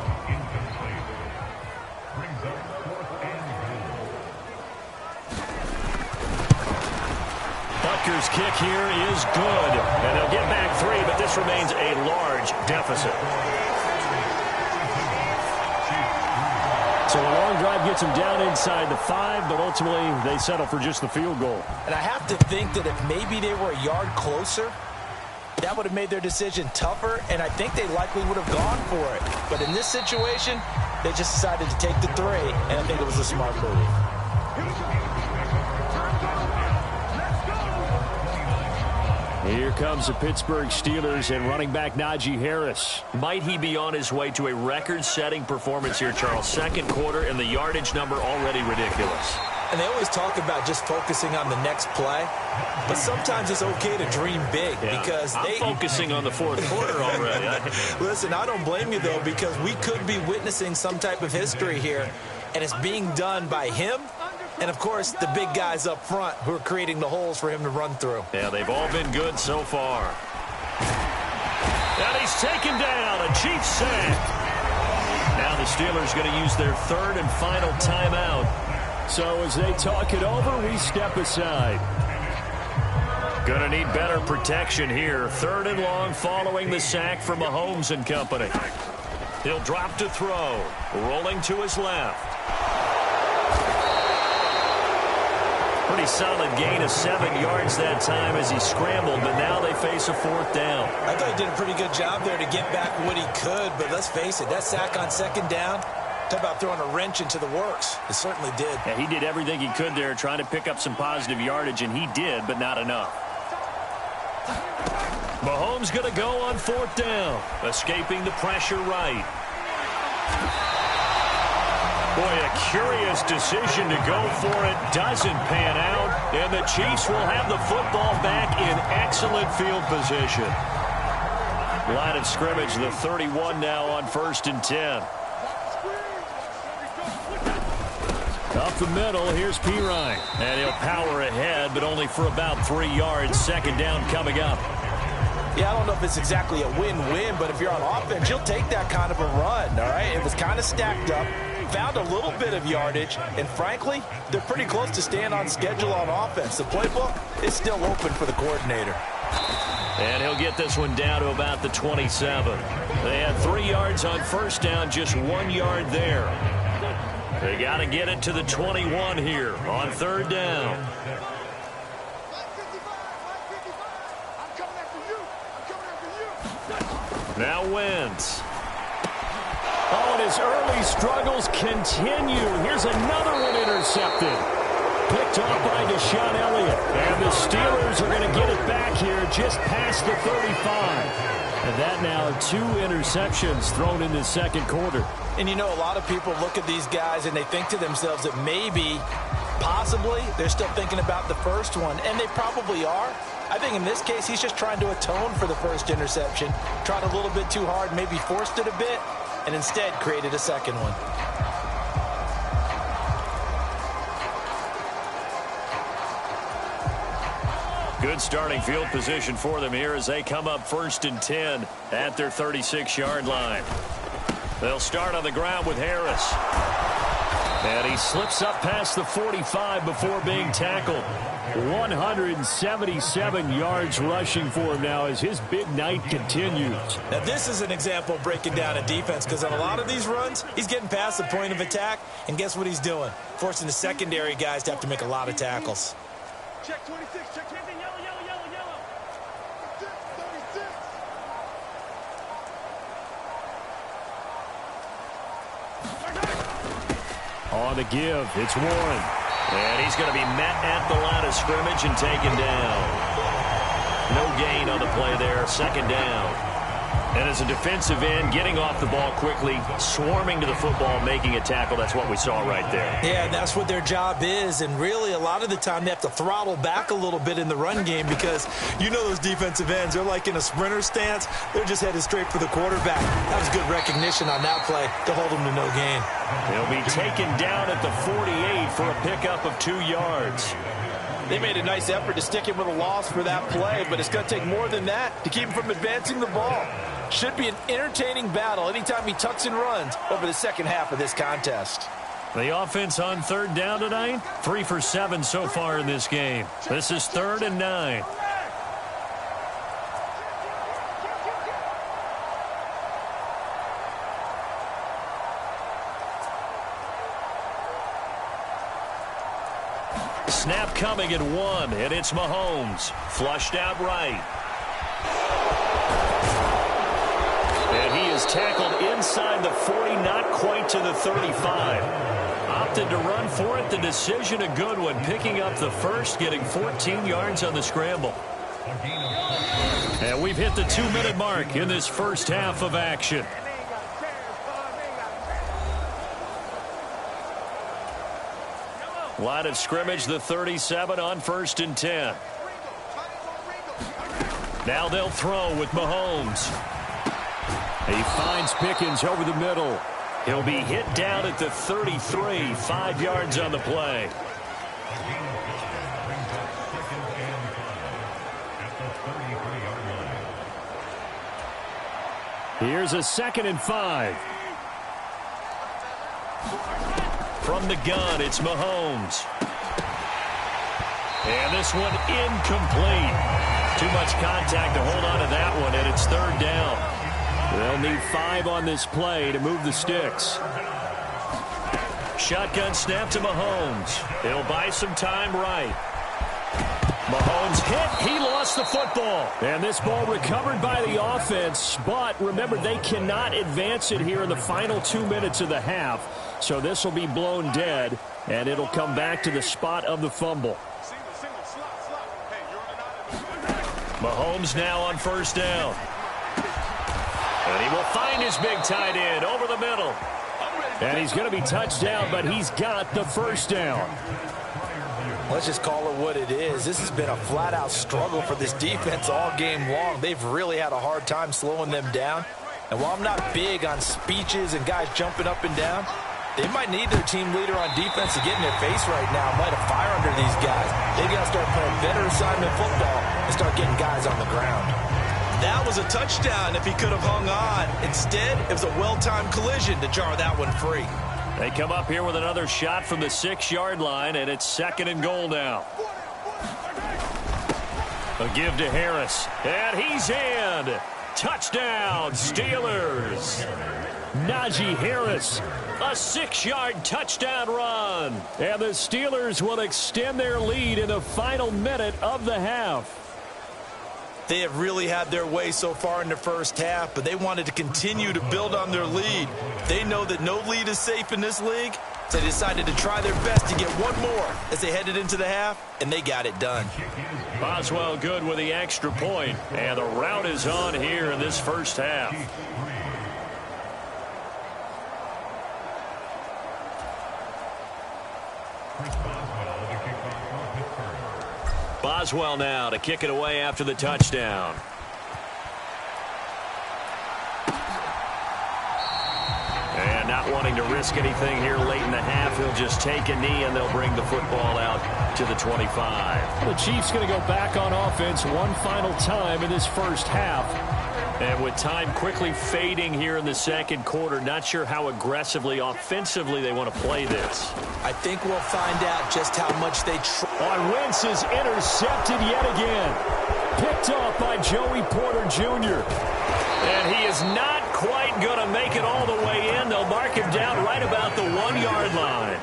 Butker's kick here is good. And they'll get back 3, but this remains a large deficit. So a long drive gets them down inside the 5, but ultimately they settle for just the field goal. And I have to think that if maybe they were a yard closer, that would have made their decision tougher, and I think they likely would have gone for it. But in this situation, they just decided to take the 3, and I think it was a smart move. Here comes the Pittsburgh Steelers and running back Najee Harris. Might he be on his way to a record-setting performance here, Charles? Second quarter, and the yardage number already ridiculous. And they always talk about just focusing on the next play, but sometimes it's okay to dream big because I'm focusing on the fourth quarter already. Listen, I don't blame you, though, because we could be witnessing some type of history here, and it's being done by him and, of course, the big guys up front who are creating the holes for him to run through. Yeah, they've all been good so far. And he's taken down, a Chiefs sack. Now the Steelers going to use their third and final timeout. So as they talk it over, we step aside. Going to need better protection here. Third and long following the sack from Mahomes and company. He'll drop to throw. Rolling to his left. Pretty solid gain of 7 yards that time as he scrambled, but now they face a 4th down. I thought he did a pretty good job there to get back what he could, but let's face it, that sack on 2nd down, talk about throwing a wrench into the works. It certainly did. Yeah, he did everything he could there trying to pick up some positive yardage, and he did, but not enough. Mahomes going to go on 4th down, escaping the pressure right. Boy, a curious decision to go for it. Doesn't pan out. And the Chiefs will have the football back in excellent field position. Line of scrimmage, the 31 now on 1st and 10. Up the middle, here's Pirine. And he'll power ahead, but only for about 3 yards. 2nd down coming up. Yeah, I don't know if it's exactly a win-win, but if you're on offense, you'll take that kind of a run, all right? It was kind of stacked up. Found a little bit of yardage, and frankly, they're pretty close to staying on schedule on offense. The playbook is still open for the coordinator. And he'll get this one down to about the 27. They had 3 yards on 1st down, just 1 yard there. They got to get it to the 21 here on 3rd down. Now Wentz. Oh, and his early struggles continue. Here's another one intercepted. Picked off by Deshaun Elliott. And the Steelers are going to get it back here just past the 35. And that now 2 interceptions thrown in the 2nd quarter. And you know, a lot of people look at these guys and they think to themselves that maybe, possibly, they're still thinking about the first one. And they probably are. I think in this case, he's just trying to atone for the first interception. Tried a little bit too hard, maybe forced it a bit, and instead created a 2nd one. Good starting field position for them here as they come up 1st and 10 at their 36-yard line. They'll start on the ground with Harris. And he slips up past the 45 before being tackled. 177 yards rushing for him now as his big night continues. Now, this is an example of breaking down a defense, because on a lot of these runs, he's getting past the point of attack, and guess what he's doing? Forcing the secondary guys to have to make a lot of tackles. Check 26, check 26. Yellow, yellow, yellow, yellow. 36. On the give, it's Warren. And he's going to be met at the line of scrimmage and taken down. No gain on the play there, second down. And as a defensive end, getting off the ball quickly, swarming to the football, making a tackle, that's what we saw right there. Yeah, that's what their job is, and really a lot of the time they have to throttle back a little bit in the run game, because you know those defensive ends, they're like in a sprinter stance. They're just headed straight for the quarterback. That was good recognition on that play to hold them to no gain. He'll be taken down at the 48 for a pickup of 2 yards. They made a nice effort to stick him with a loss for that play, but it's going to take more than that to keep him from advancing the ball. Should be an entertaining battle anytime he tucks and runs over the second half of this contest. The offense on third down tonight, 3 for 7 so far in this game. This is 3rd and 9. Snap coming at 1, and it's Mahomes. Flushed out right. And he is tackled inside the 40, not quite to the 35. Opted to run for it. The decision a good one. Picking up the first, getting 14 yards on the scramble. And we've hit the 2-minute mark in this first half of action. Line of scrimmage, the 37 on 1st and 10. Now they'll throw with Mahomes. He finds Pickens over the middle. He'll be hit down at the 33, 5 yards on the play. Here's a 2nd and 5. From the gun, it's Mahomes. And this one incomplete. Too much contact to hold on to that one, and it's 3rd down. They'll need 5 on this play to move the sticks. Shotgun snap to Mahomes. He'll buy some time right. Mahomes hit. He lost the football. And this ball recovered by the offense. But remember, they cannot advance it here in the final 2 minutes of the half. So this will be blown dead, and it'll come back to the spot of the fumble. Mahomes now on 1st down. And he will find his big tight end over the middle. And he's going to be touched down, but he's got the 1st down. Let's just call it what it is. This has been a flat-out struggle for this defense all game long. They've really had a hard time slowing them down. And while I'm not big on speeches and guys jumping up and down, they might need their team leader on defense to get in their face right now, light a fire under these guys. They got to start playing better assignment football and start getting guys on the ground. That was a touchdown if he could have hung on. Instead, it was a well-timed collision to jar that one free. They come up here with another shot from the 6-yard line, and it's 2nd and goal now. A give to Harris, and he's in. Touchdown, Steelers. Najee Harris, a 6-yard touchdown run. And the Steelers will extend their lead in the final minute of the half. They have really had their way so far in the first half, but they wanted to continue to build on their lead. They know that no lead is safe in this league, so they decided to try their best to get one more as they headed into the half, and they got it done. Boswell good with the extra point, and the rout is on here in this first half. Boswell now to kick it away after the touchdown. And not wanting to risk anything here late in the half, he'll just take a knee and they'll bring the football out to the 25. The Chiefs going to go back on offense one final time in this first half. And with time quickly fading here in the second quarter, not sure how aggressively, offensively they want to play this. I think we'll find out just how much they try. Wentz is intercepted yet again. Picked off by Joey Porter Jr. And he is not quite going to make it all the way in. They'll mark him down right about the 1-yard line.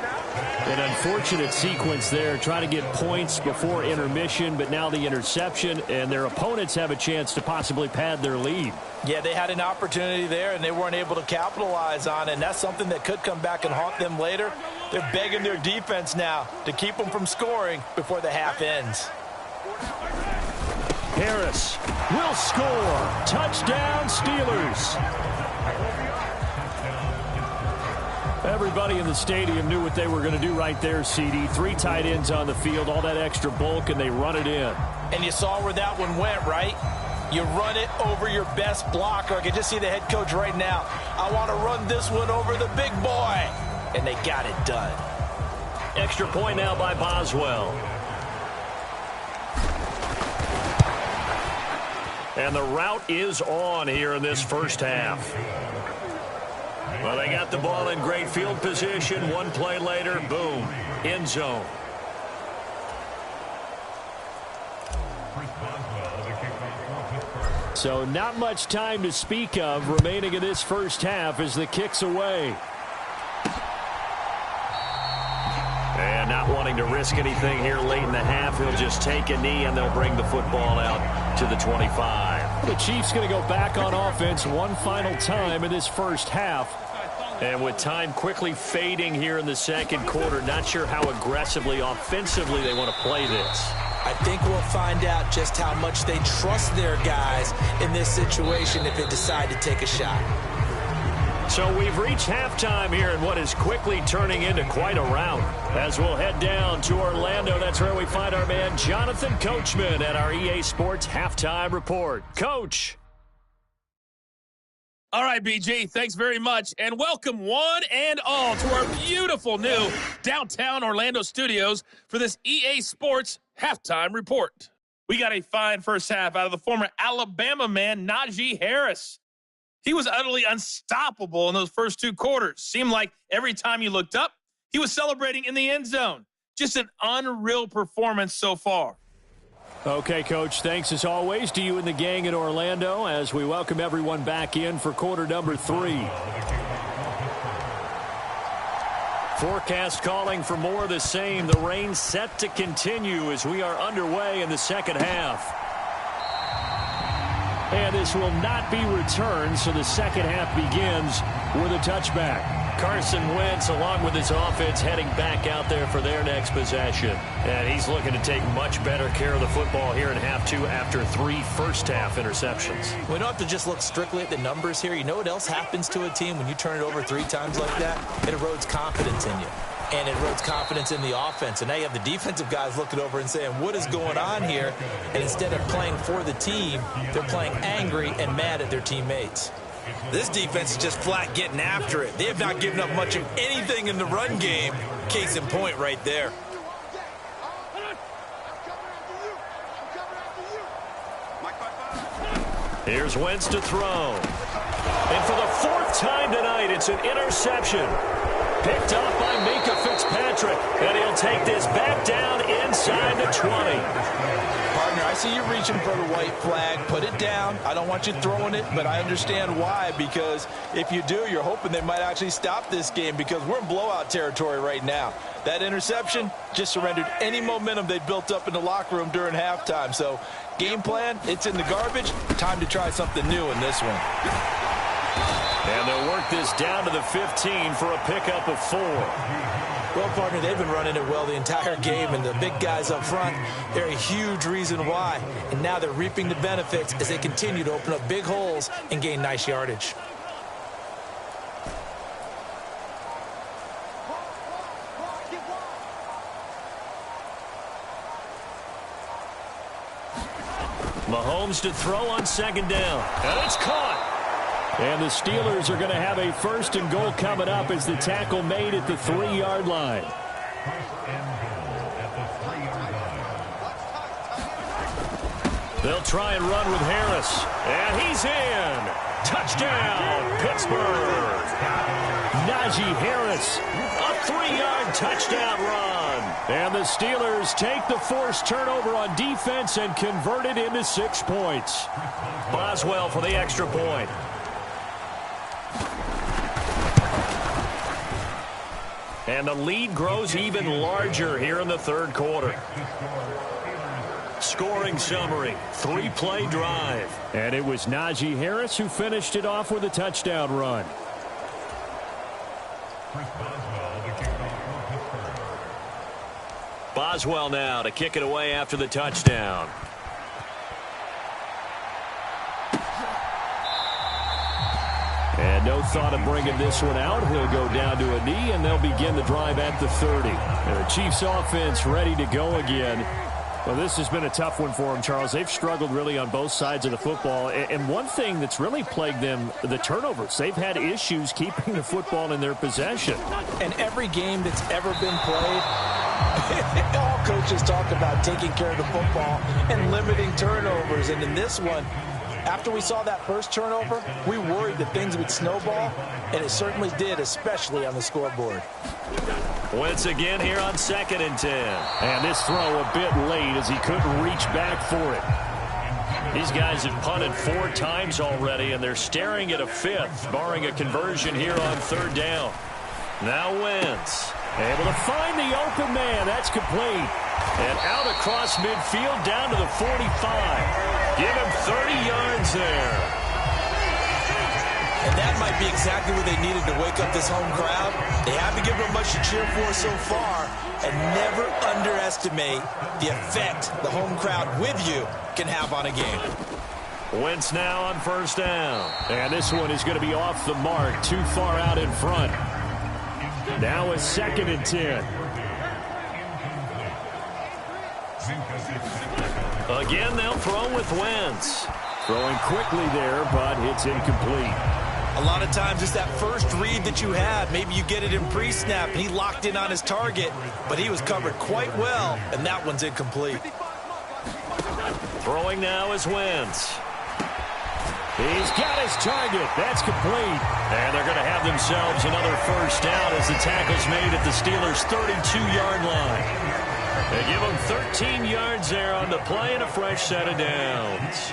An unfortunate sequence there, trying to get points before intermission, but now the interception, and their opponents have a chance to possibly pad their lead. Yeah, they had an opportunity there, and they weren't able to capitalize on it, and that's something that could come back and haunt them later. They're begging their defense now to keep them from scoring before the half ends. Harris will score. Touchdown, Steelers. Everybody in the stadium knew what they were going to do right there, CD. 3 tight ends on the field, all that extra bulk, and they run it in. And you saw where that one went, right? You run it over your best blocker. I can just see the head coach right now. I want to run this one over the big boy. And they got it done. Extra point now by Boswell. And the route is on here in this first half. Well, they got the ball in great field position. One play later, boom, end zone. So not much time to speak of remaining in this first half as the kick's away. And not wanting to risk anything here late in the half, he'll just take a knee and they'll bring the football out to the 25. The Chiefs going to go back on offense one final time in this first half. And with time quickly fading here in the second quarter, not sure how aggressively, offensively they want to play this. I think we'll find out just how much they trust their guys in this situation if they decide to take a shot. So we've reached halftime here in what is quickly turning into quite a rout. As we'll head down to Orlando, that's where we find our man Jonathan Coachman at our EA Sports Halftime Report. Coach. All right, BG, thanks very much, and welcome one and all to our beautiful new downtown Orlando studios for this EA Sports Halftime Report. We got a fine first half out of the former Alabama man, Najee Harris. He was utterly unstoppable in those first 2 quarters. Seemed like every time you looked up, he was celebrating in the end zone. Just an unreal performance so far. Okay, Coach, thanks as always to you and the gang in Orlando as we welcome everyone back in for quarter number 3. Forecast calling for more of the same. The rain set to continue as we are underway in the second half. And this will not be returned, so the second half begins with a touchback. Carson Wentz, along with his offense, heading back out there for their next possession. And he's looking to take much better care of the football here in half 2 after 3 first-half interceptions. We don't have to just look strictly at the numbers here. You know what else happens to a team when you turn it over 3 times like that? It erodes confidence in you. And it erodes confidence in the offense. And now you have the defensive guys looking over and saying, what is going on here? And instead of playing for the team, they're playing angry and mad at their teammates. This defense is just flat getting after it. They have not given up much of anything in the run game. Case in point right there. Here's Wentz to throw. And for the 4th time tonight, it's an interception. Picked up by Minkah Fitzpatrick. And he'll take this back down inside the 20. Partner, I see you reaching for the white flag. Put it down. I don't want you throwing it, but I understand why. Because if you do, you're hoping they might actually stop this game because we're in blowout territory right now. That interception just surrendered any momentum they built up in the locker room during halftime. So game plan, it's in the garbage. Time to try something new in this one. And they'll work this down to the 15 for a pickup of 4. Well, partner, they've been running it well the entire game, and the big guys up front, they're a huge reason why. And now they're reaping the benefits as they continue to open up big holes and gain nice yardage. Mahomes to throw on 2nd down. And it's caught. And the Steelers are going to have a 1st and goal coming up as the tackle made at the 3-yard line. They'll try and run with Harris. And he's in. Touchdown, Pittsburgh. Najee Harris, a 3-yard touchdown run. And the Steelers take the forced turnover on defense and convert it into 6 points. Boswell for the extra point. And the lead grows even larger here in the third quarter. Scoring summary, 3-play drive. And it was Najee Harris who finished it off with a touchdown run. Boswell now to kick it away after the touchdown. And no thought of bringing this one out. He'll go down to a knee, and they'll begin the drive at the 30. And the Chiefs offense ready to go again. Well, this has been a tough one for them, Charles. They've struggled really on both sides of the football. And one thing that's really plagued them, the turnovers. They've had issues keeping the football in their possession. And every game that's ever been played, all coaches talk about taking care of the football and limiting turnovers. And in this one, after we saw that first turnover, we worried that things would snowball, and it certainly did, especially on the scoreboard. Wentz again here on 2nd and 10. And this throw a bit late as he couldn't reach back for it. These guys have punted 4 times already, and they're staring at a 5th, barring a conversion here on 3rd down. Now Wentz able to find the open man. That's complete. And out across midfield down to the 45. Give him 30 yards there. And that might be exactly what they needed to wake up this home crowd. They haven't given them much to cheer for so far. And never underestimate the effect the home crowd with you can have on a game. Wentz now on 1st down. And this one is going to be off the mark, too far out in front. Now it's 2nd and 10. Again, they'll throw with Wentz. Throwing quickly there, but it's incomplete. A lot of times it's that first read that you have. Maybe you get it in pre-snap, and he locked in on his target, but he was covered quite well, and that one's incomplete. Throwing now is Wentz. He's got his target. That's complete. And they're going to have themselves another 1st down as the tackle's made at the Steelers' 32-yard line. They give them 13 yards there on the play and a fresh set of downs.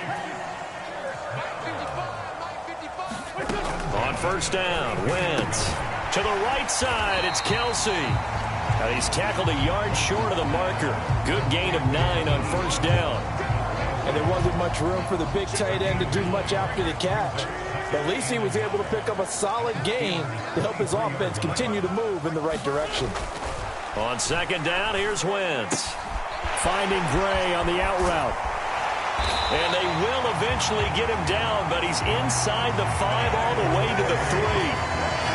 On 1st down, Wentz. To the right side, it's Kelsey. And he's tackled a yard short of the marker. Good gain of 9 on 1st down. And there wasn't much room for the big tight end to do much after the catch. But at least he was able to pick up a solid gain to help his offense continue to move in the right direction. On 2nd down, here's Wentz. Finding Gray on the out route. And they will eventually get him down, but he's inside the 5 all the way to the 3.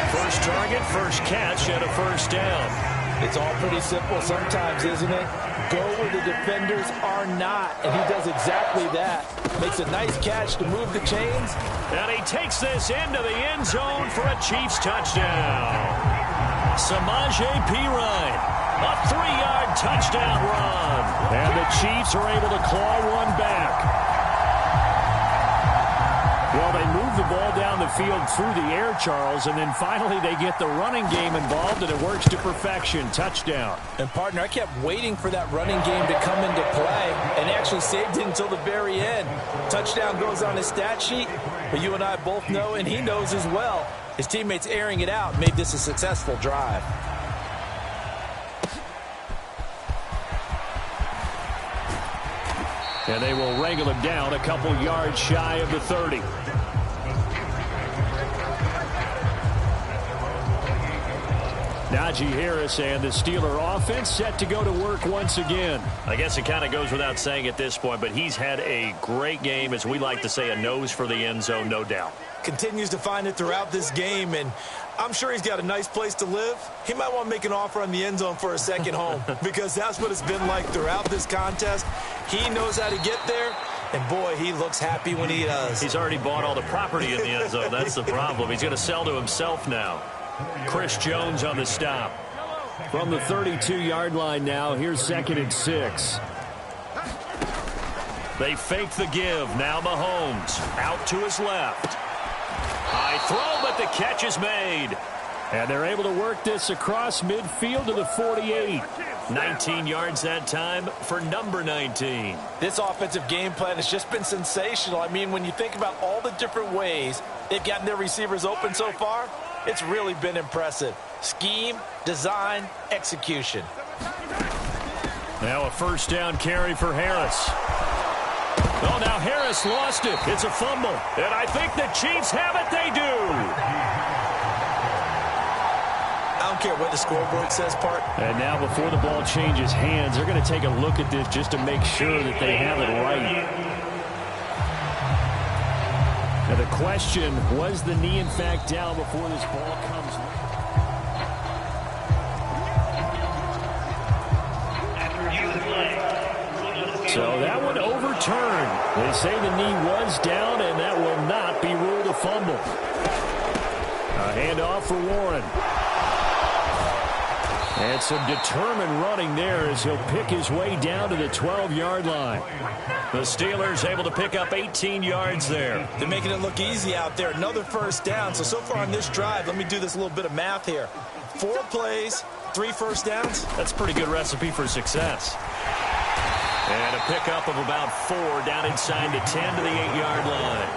First target, first catch, and a 1st down. It's all pretty simple sometimes, isn't it? Go where the defenders are not, and he does exactly that. Makes a nice catch to move the chains. And he takes this into the end zone for a Chiefs touchdown. Samaje Perine, a 3-yard touchdown run. And the Chiefs are able to claw one back. Well, they move the ball down the field through the air, Charles, and then finally they get the running game involved, and it works to perfection. Touchdown. And, partner, I kept waiting for that running game to come into play, and actually saved it until the very end. Touchdown goes on his stat sheet, but you and I both know, and he knows as well, his teammates airing it out made this a successful drive. And they will wrangle him down a couple yards shy of the 30. Najee Harris and the Steeler offense set to go to work once again. I guess it kind of goes without saying at this point, but he's had a great game, as we like to say, a nose for the end zone, no doubt. Continues to find it throughout this game, and I'm sure he's got a nice place to live. He might want to make an offer on the end zone for a second home because that's what it's been like throughout this contest. He knows how to get there, and boy, he looks happy when he does. He's already bought all the property in the end zone. That's the problem. He's going to sell to himself now. Chris Jones on the stop. From the 32-yard line now, here's 2nd and 6. They fake the give. Now Mahomes out to his left. High throw, but the catch is made. And they're able to work this across midfield to the 48. 19 yards that time for number 19. This offensive game plan has just been sensational. I mean, when you think about all the different ways they've gotten their receivers open so far, it's really been impressive. Scheme, design, execution. Now a first down carry for Harris. Oh, now Harris lost it. It's a fumble. And I think the Chiefs have it. They do. I don't care what the scoreboard says, Park. And now before the ball changes hands, they're going to take a look at this just to make sure that they have it right. Now the question, was the knee in fact down before this ball comes? So that one overturned. They say the knee was down, and that will not be ruled a fumble. A handoff for Warren. And some determined running there as he'll pick his way down to the 12-yard line. The Steelers able to pick up 18 yards there. They're making it look easy out there. Another first down. So far on this drive, let me do this little bit of math here. 4 plays, 3 first downs. That's a pretty good recipe for success. And a pickup of about 4 down inside the 10 to the 8-yard line.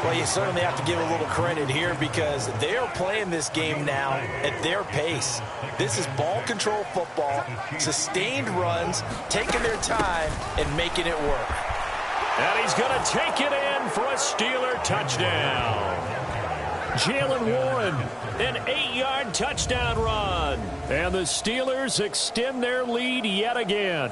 Well, you certainly have to give a little credit here because they are playing this game now at their pace. This is ball control football, sustained runs, taking their time and making it work. And he's going to take it in for a Steeler touchdown. Jalen Warren, an 8-yard touchdown run. And the Steelers extend their lead yet again.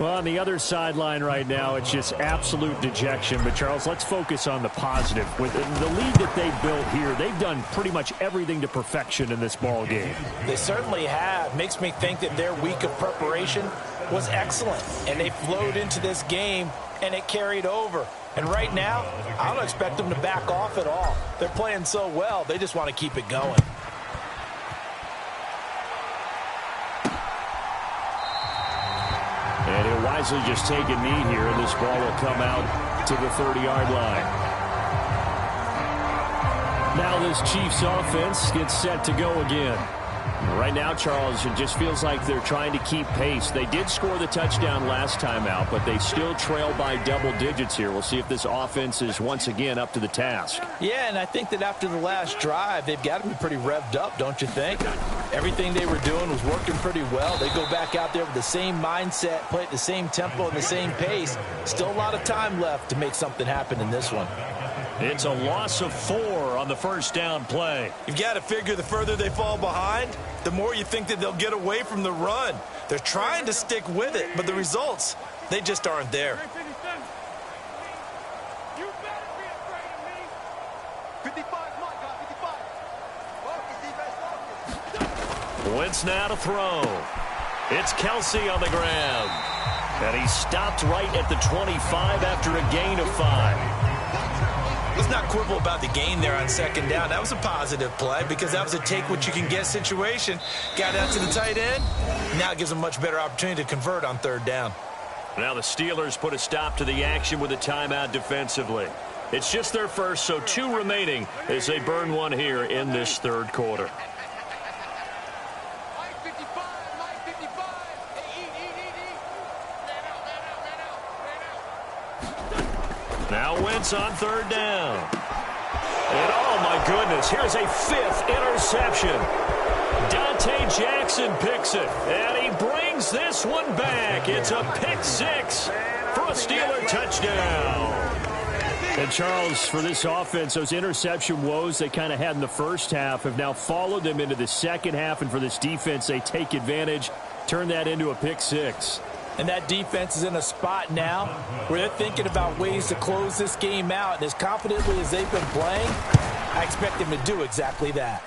Well, on the other sideline right now, it's just absolute dejection. But, Charles, let's focus on the positive. With the lead that they've built here, they've done pretty much everything to perfection in this ball game. They certainly have. Makes me think that their week of preparation was excellent. And they flowed into this game, and it carried over. And right now, I don't expect them to back off at all. They're playing so well, they just want to keep it going. And he'll wisely just take a knee here, and this ball will come out to the 30-yard line. Now this Chiefs offense gets set to go again. Right now, Charles, it just feels like they're trying to keep pace. They did score the touchdown last time out, but they still trail by double digits here. We'll see if this offense is once again up to the task. Yeah, and I think that after the last drive, they've got to be pretty revved up, don't you think? Everything they were doing was working pretty well. They go back out there with the same mindset, play at the same tempo and the same pace. Still a lot of time left to make something happen in this one. It's a loss of 4 on the first down play. You've got to figure the further they fall behind, the more you think that they'll get away from the run. They're trying to stick with it, but the results, they just aren't there. You better be afraid of me. 55, my God, 55. Wentz now to throw. It's Kelsey on the ground. And he stopped right at the 25 after a gain of 5. Let's not quibble about the gain there on second down. That was a positive play because that was a take-what-you-can-get situation. Got out to the tight end. Now it gives them a much better opportunity to convert on third down. Now the Steelers put a stop to the action with a timeout defensively. It's just their first, so 2 remaining as they burn one here in this third quarter. Now Wentz on third down. And oh my goodness, here's a 5th interception. Dante Jackson picks it, and he brings this one back. It's a pick 6 for a Steeler touchdown. And Charles, for this offense, those interception woes they kind of had in the first half have now followed them into the second half, and for this defense, they take advantage, turn that into a pick 6. And that defense is in a spot now where they're thinking about ways to close this game out. And as confidently as they've been playing, I expect them to do exactly that.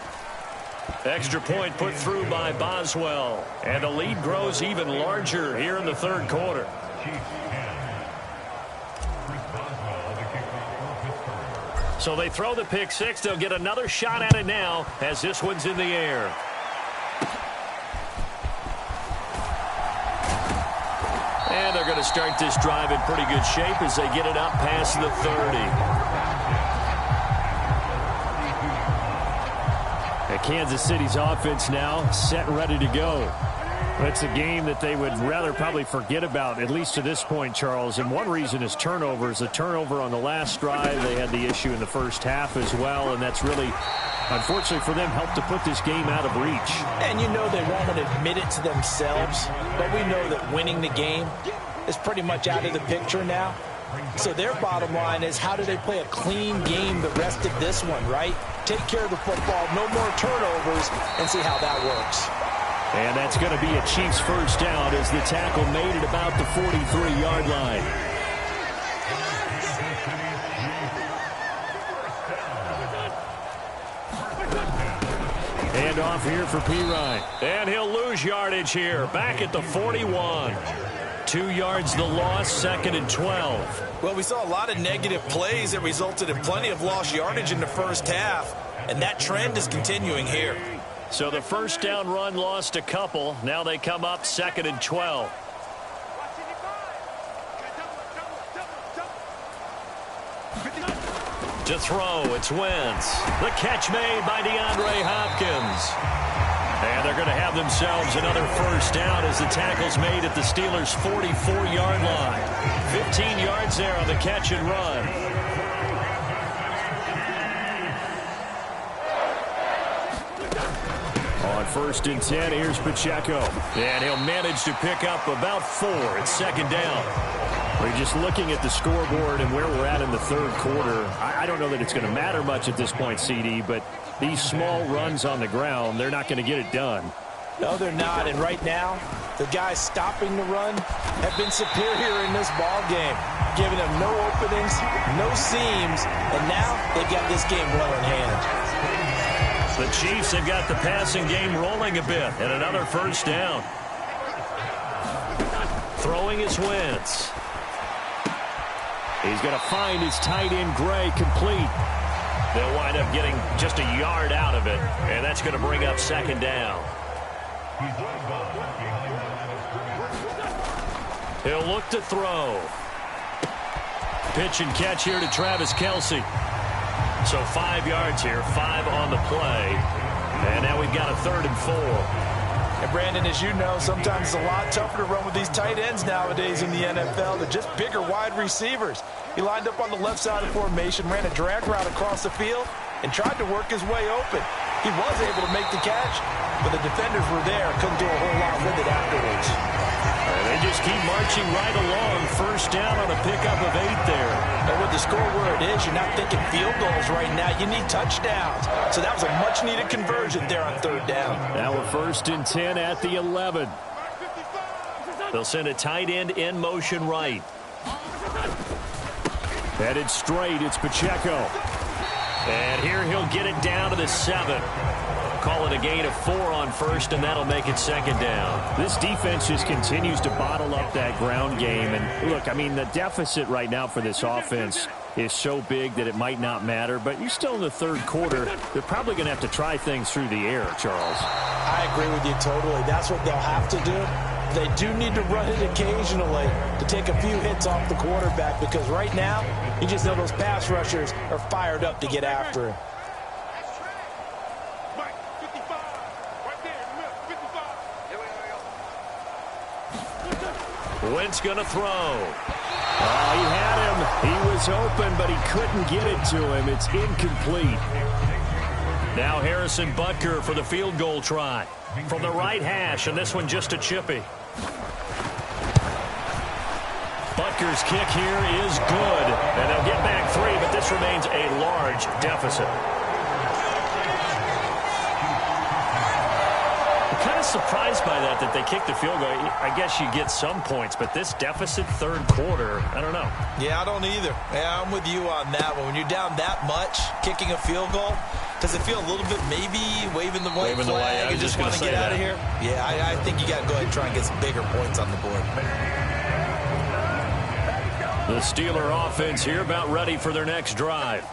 Extra point put through by Boswell. And the lead grows even larger here in the third quarter. So they throw the pick 6. They'll get another shot at it now as this one's in the air. And they're going to start this drive in pretty good shape as they get it up past the 30. And Kansas City's offense now set and ready to go. That's a game that they would rather probably forget about, at least to this point, Charles. And one reason is turnovers. A turnover on the last drive. They had the issue in the first half as well, and that's really, unfortunately for them, helped to put this game out of reach. And you know they won't admit it to themselves, but we know that winning the game is pretty much out of the picture now. So their bottom line is, how do they play a clean game the rest of this one, right? Take care of the football, no more turnovers, and see how that works. And that's going to be a Chiefs first down as the tackle made at about the 43-yard line. Hand off here for Pirine. And he'll lose yardage here, back at the 41. 2 yards the loss, 2nd and 12. Well, we saw a lot of negative plays that resulted in plenty of lost yardage in the first half, and that trend is continuing here. So the first down run lost a couple. Now they come up 2nd and 12. To throw, it's Wentz. The catch made by DeAndre Hopkins. And they're going to have themselves another first down as the tackle's made at the Steelers' 44-yard line. 15 yards there on the catch and run. On 1st and 10, here's Pacheco. And he'll manage to pick up about 4 at 2nd down. We're just looking at the scoreboard and where we're at in the 3rd quarter. I don't know that it's going to matter much at this point, CD, but these small runs on the ground, they're not going to get it done. No, they're not. And right now, the guys stopping the run have been superior in this ball game, giving them no openings, no seams, and now they've got this game well in hand. The Chiefs have got the passing game rolling a bit, and another first down. Throwing is Wentz. He's going to find his tight end Gray complete. They'll wind up getting just a yard out of it, and that's going to bring up 2nd down. He'll look to throw. Pitch and catch here to Travis Kelce. So 5 yards here, 5 on the play. And now we've got a 3rd and 4. And Brandon, as you know, sometimes it's a lot tougher to run with these tight ends nowadays in the NFL. They're just bigger wide receivers. He lined up on the left side of formation, ran a drag route across the field, and tried to work his way open. He was able to make the catch, but the defenders were there, couldn't do a whole lot with it afterwards. And they just keep marching right along. First down on a pickup of 8 there. And with the score where it is, you're not thinking field goals right now. You need touchdowns. So that was a much-needed conversion there on 3rd down. Now we're 1st and 10 at the 11. They'll send a tight end in motion right. Headed straight, it's Pacheco. And here he'll get it down to the 7. Call it a gain of 4 on 1st, and that'll make it 2nd down. This defense just continues to bottle up that ground game. And look, I mean, the deficit right now for this offense is so big that it might not matter. But you're still in the 3rd quarter. They're probably going to have to try things through the air, Charles. I agree with you totally. That's what they'll have to do. They do need to run it occasionally to take a few hits off the quarterback, because right now, you just know those pass rushers are fired up to get after him. Wentz going to throw. Oh, he had him. He was open, but he couldn't get it to him. It's incomplete. Now Harrison Butker for the field goal try. From the right hash, and this one just a chippy. Butker's kick here is good. And they'll get back 3, but this remains a large deficit. Kind of surprised by that they kicked the field goal. I guess you get some points, but this deficit 3rd quarter, I don't know. Yeah, I don't either. Yeah, I'm with you on that one. When you're down that much, kicking a field goal, does it feel a little bit maybe waving the white flag and just want to get out of here? Yeah, I think you got to go ahead and try and get some bigger points on the board. The Steeler offense here about ready for their next drive.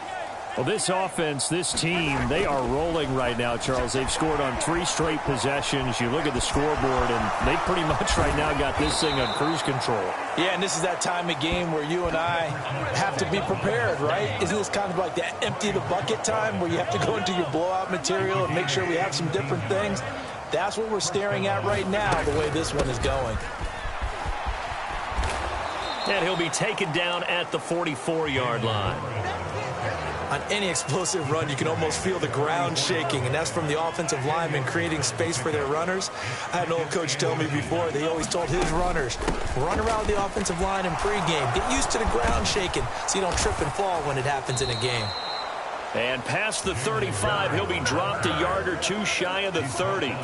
Well, this offense, this team, they are rolling right now, Charles. They've scored on 3 straight possessions. You look at the scoreboard, and they pretty much right now got this thing on cruise control. Yeah, and this is that time of game where you and I have to be prepared, right? Isn't this kind of like that empty the bucket time where you have to go into your blowout material and make sure we have some different things? That's what we're staring at right now, the way this one is going. And he'll be taken down at the 44-yard line. On any explosive run, you can almost feel the ground shaking, and that's from the offensive linemen creating space for their runners. I had an old coach tell me before, they always told his runners, run around the offensive line in pregame. Get used to the ground shaking so you don't trip and fall when it happens in a game. And past the 35, he'll be dropped a yard or two shy of the 30.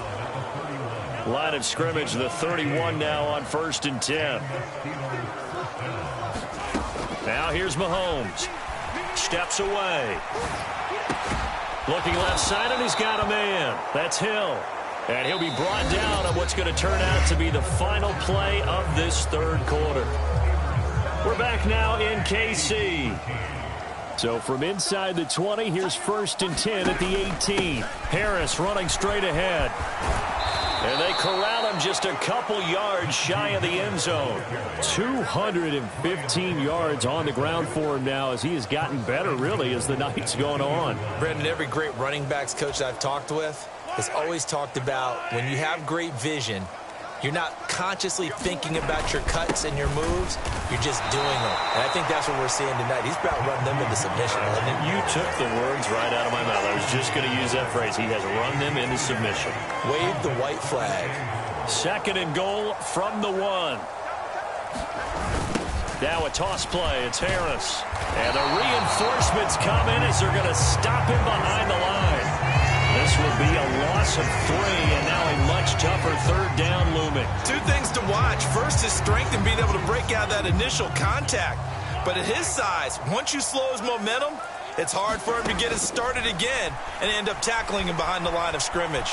Line of scrimmage, the 31 now on 1st and 10. Now here's Mahomes. Steps away. Looking left side, and he's got a man. That's Hill. And he'll be brought down on what's going to turn out to be the final play of this 3rd quarter. We're back now in KC. So from inside the 20, here's 1st and 10 at the 18. Harris running straight ahead. And they corral him just a couple yards shy of the end zone. 215 yards on the ground for him now as he has gotten better, really, as the night's going on. Brandon, every great running backs coach I've talked with has always talked about when you have great vision, you're not consciously thinking about your cuts and your moves. You're just doing them. And I think that's what we're seeing tonight. He's about running them into submission. You took the words right out of my mouth. I was just going to use that phrase. He has run them into submission. Wave the white flag. 2nd and goal from the 1. Now a toss play. It's Harris. And the reinforcements come in as they're going to stop him behind the line. This will be a loss of 3, and now a much tougher 3rd down looming. 2 things to watch. First, his strength and being able to break out that initial contact. But at his size, once you slow his momentum, it's hard for him to get it started again and end up tackling him behind the line of scrimmage.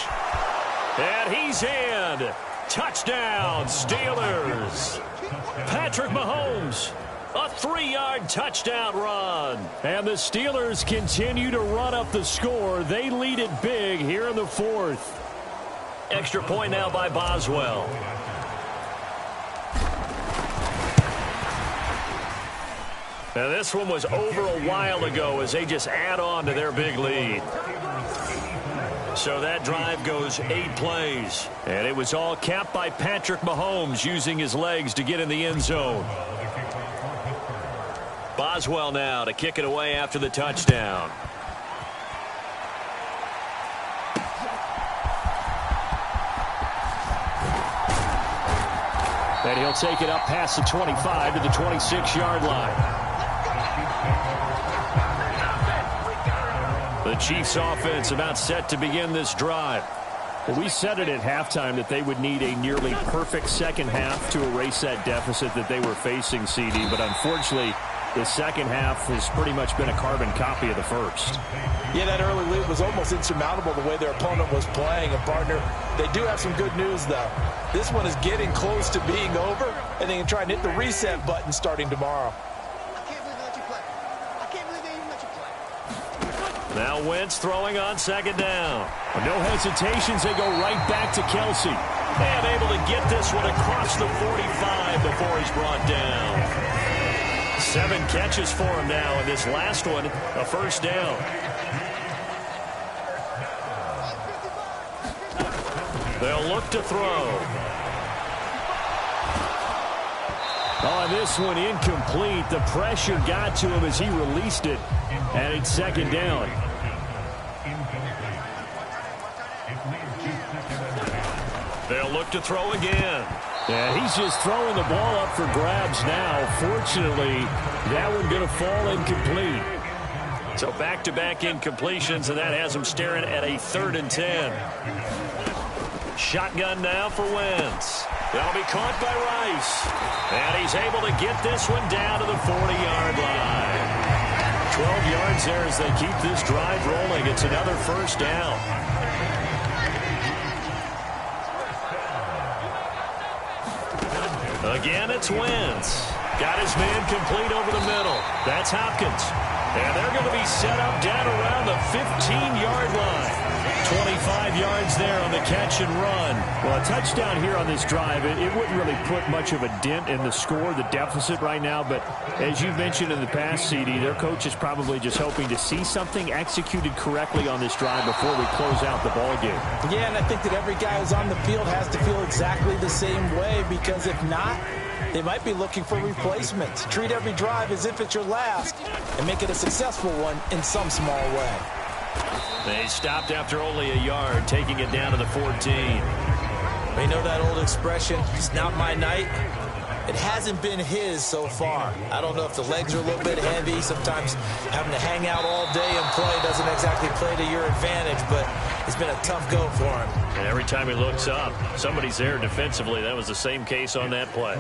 And he's in. Touchdown, Steelers. Patrick Mahomes. A 3-yard touchdown run. And the Steelers continue to run up the score. They lead it big here in the 4th. Extra point now by Boswell. Now this one was over a while ago as they just add on to their big lead. So that drive goes 8 plays. And it was all capped by Patrick Mahomes using his legs to get in the end zone. Boswell now to kick it away after the touchdown. And he'll take it up past the 25 to the 26-yard line. The Chiefs offense about set to begin this drive. Well, we said it at halftime that they would need a nearly perfect second half to erase that deficit that they were facing, CD. But unfortunately, the second half has pretty much been a carbon copy of the first. Yeah, that early lead was almost insurmountable the way their opponent was playing. And, partner, they do have some good news, though. This one is getting close to being over, and they can try and hit the reset button starting tomorrow. Now Wentz throwing on 2nd down. No hesitations. They go right back to Kelsey. And able to get this one across the 45 before he's brought down. 7 catches for him now, and this last one, a 1st down. They'll look to throw. On this one, incomplete. The pressure got to him as he released it, and it's 2nd down. They'll look to throw again. Yeah, he's just throwing the ball up for grabs now. Fortunately, that one going to fall incomplete. So back-to-back incompletions, and that has him staring at a 3rd and 10. Shotgun now for Wentz. They'll be caught by Rice. And he's able to get this one down to the 40-yard line. 12 yards there as they keep this drive rolling. It's another 1st down. Again, it's Wentz. Got his man complete over the middle. That's Hopkins. And they're going to be set up down around the 15-yard line. 25 yards there on the catch and run. Well, a touchdown here on this drive, it wouldn't really put much of a dent in the score, the deficit right now. But as you mentioned in the past, CD, their coach is probably just hoping to see something executed correctly on this drive before we close out the ball game. Yeah, and I think that every guy who's on the field has to feel exactly the same way, because if not, they might be looking for replacements. Treat every drive as if it's your last and make it a successful one in some small way. They stopped after only a yard, taking it down to the 14. You know that old expression, it's not my night? It hasn't been his so far. I don't know if the legs are a little bit heavy. Sometimes having to hang out all day and play doesn't exactly play to your advantage, but it's been a tough go for him. And every time he looks up, somebody's there defensively. That was the same case on that play.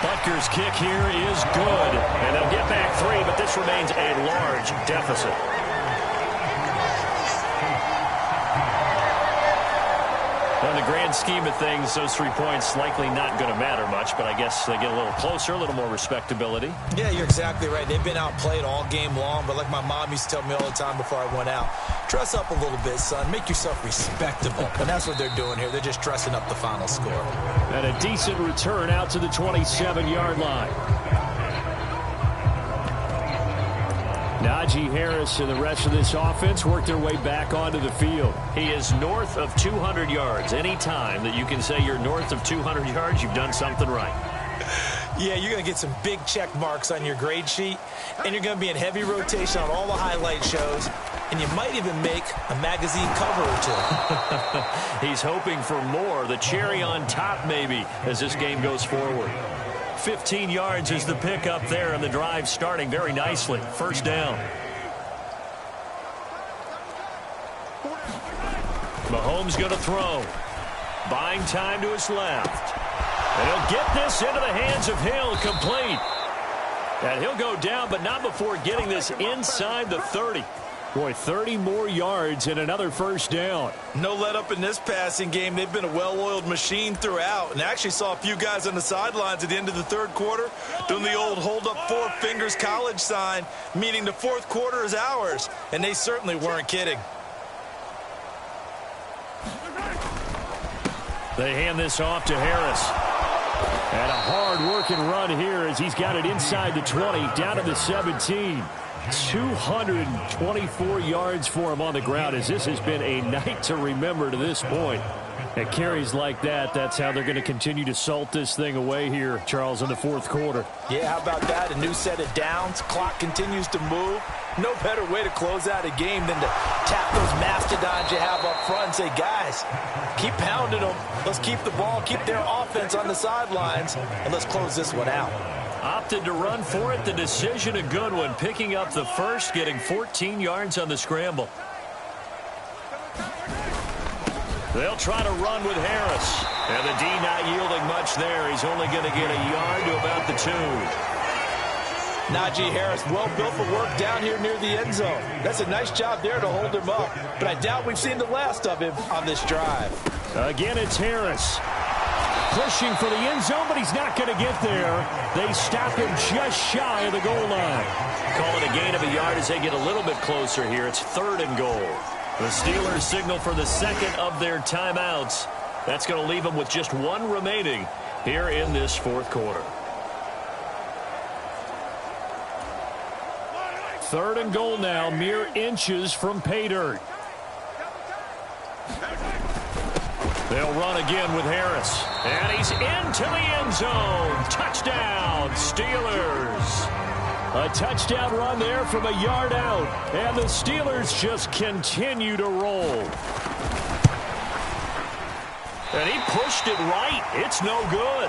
Butker's kick here is good. And they'll get back 3, but this remains a large deficit. In the grand scheme of things, those 3 points likely not going to matter much, but I guess they get a little closer, a little more respectability. Yeah, you're exactly right. They've been outplayed all game long, but like my mom used to tell me all the time before I went out, dress up a little bit, son. Make yourself respectable. And that's what they're doing here. They're just dressing up the final score. And a decent return out to the 27-yard line. Najee Harris and the rest of this offense work their way back onto the field. He is north of 200 yards. Any time that you can say you're north of 200 yards, you've done something right. Yeah, you're going to get some big check marks on your grade sheet, and you're going to be in heavy rotation on all the highlight shows, and you might even make a magazine cover or two. He's hoping for more, the cherry on top maybe, as this game goes forward. 15 yards is the pickup there, and the drive starting very nicely. First down. Mahomes going to throw. Buying time to his left. And he'll get this into the hands of Hill, complete. And he'll go down, but not before getting this inside the 30. Boy, 30 more yards and another first down. No let up in this passing game. They've been a well-oiled machine throughout. And I actually saw a few guys on the sidelines at the end of the third quarter doing the old hold up 4 fingers college sign, meaning the fourth quarter is ours. And they certainly weren't kidding. They hand this off to Harris. And a hard-working run here as he's got it inside the 20, down to the 17. 224 yards for him on the ground, as this has been a night to remember to this point. At carries like that, that's how they're going to continue to salt this thing away here, Charles, in the fourth quarter. Yeah, how about that? A new set of downs. Clock continues to move. No better way to close out a game than to tap those mastodons you have up front and say, guys, keep pounding them. Let's keep the ball, keep their offense on the sidelines, and let's close this one out. Opted to run for it. The decision a good one. Picking up the first, getting 14 yards on the scramble. They'll try to run with Harris. And the D not yielding much there. He's only going to get a yard to about the 2. Najee Harris, well built for work down here near the end zone. That's a nice job there to hold him up. But I doubt we've seen the last of him on this drive. Again, it's Harris. Pushing for the end zone, but he's not going to get there. They stop him just shy of the goal line. Call it a gain of a yard as they get a little bit closer here. It's 3rd and goal. The Steelers signal for the second of their timeouts. That's going to leave them with just 1 remaining here in this fourth quarter. 3rd and goal now, mere inches from pay dirt. They'll run again with Harris. And he's into the end zone. Touchdown, Steelers. A touchdown run there from a yard out. And the Steelers just continue to roll. And he pushed it right. It's no good.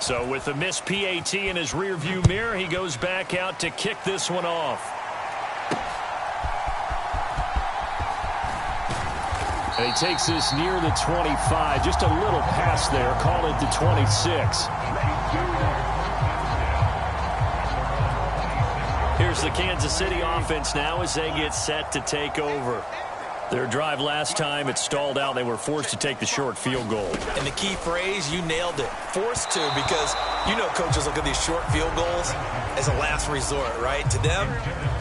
So with the missed PAT in his rearview mirror, he goes back out to kick this one off. And he takes this near the 25. Just a little pass there. Call it the 26. Here's the Kansas City offense now as they get set to take over. Their drive last time, it stalled out. They were forced to take the short field goal. And the key phrase, you nailed it. Forced to, because you know coaches look at these short field goals as a last resort, right? To them,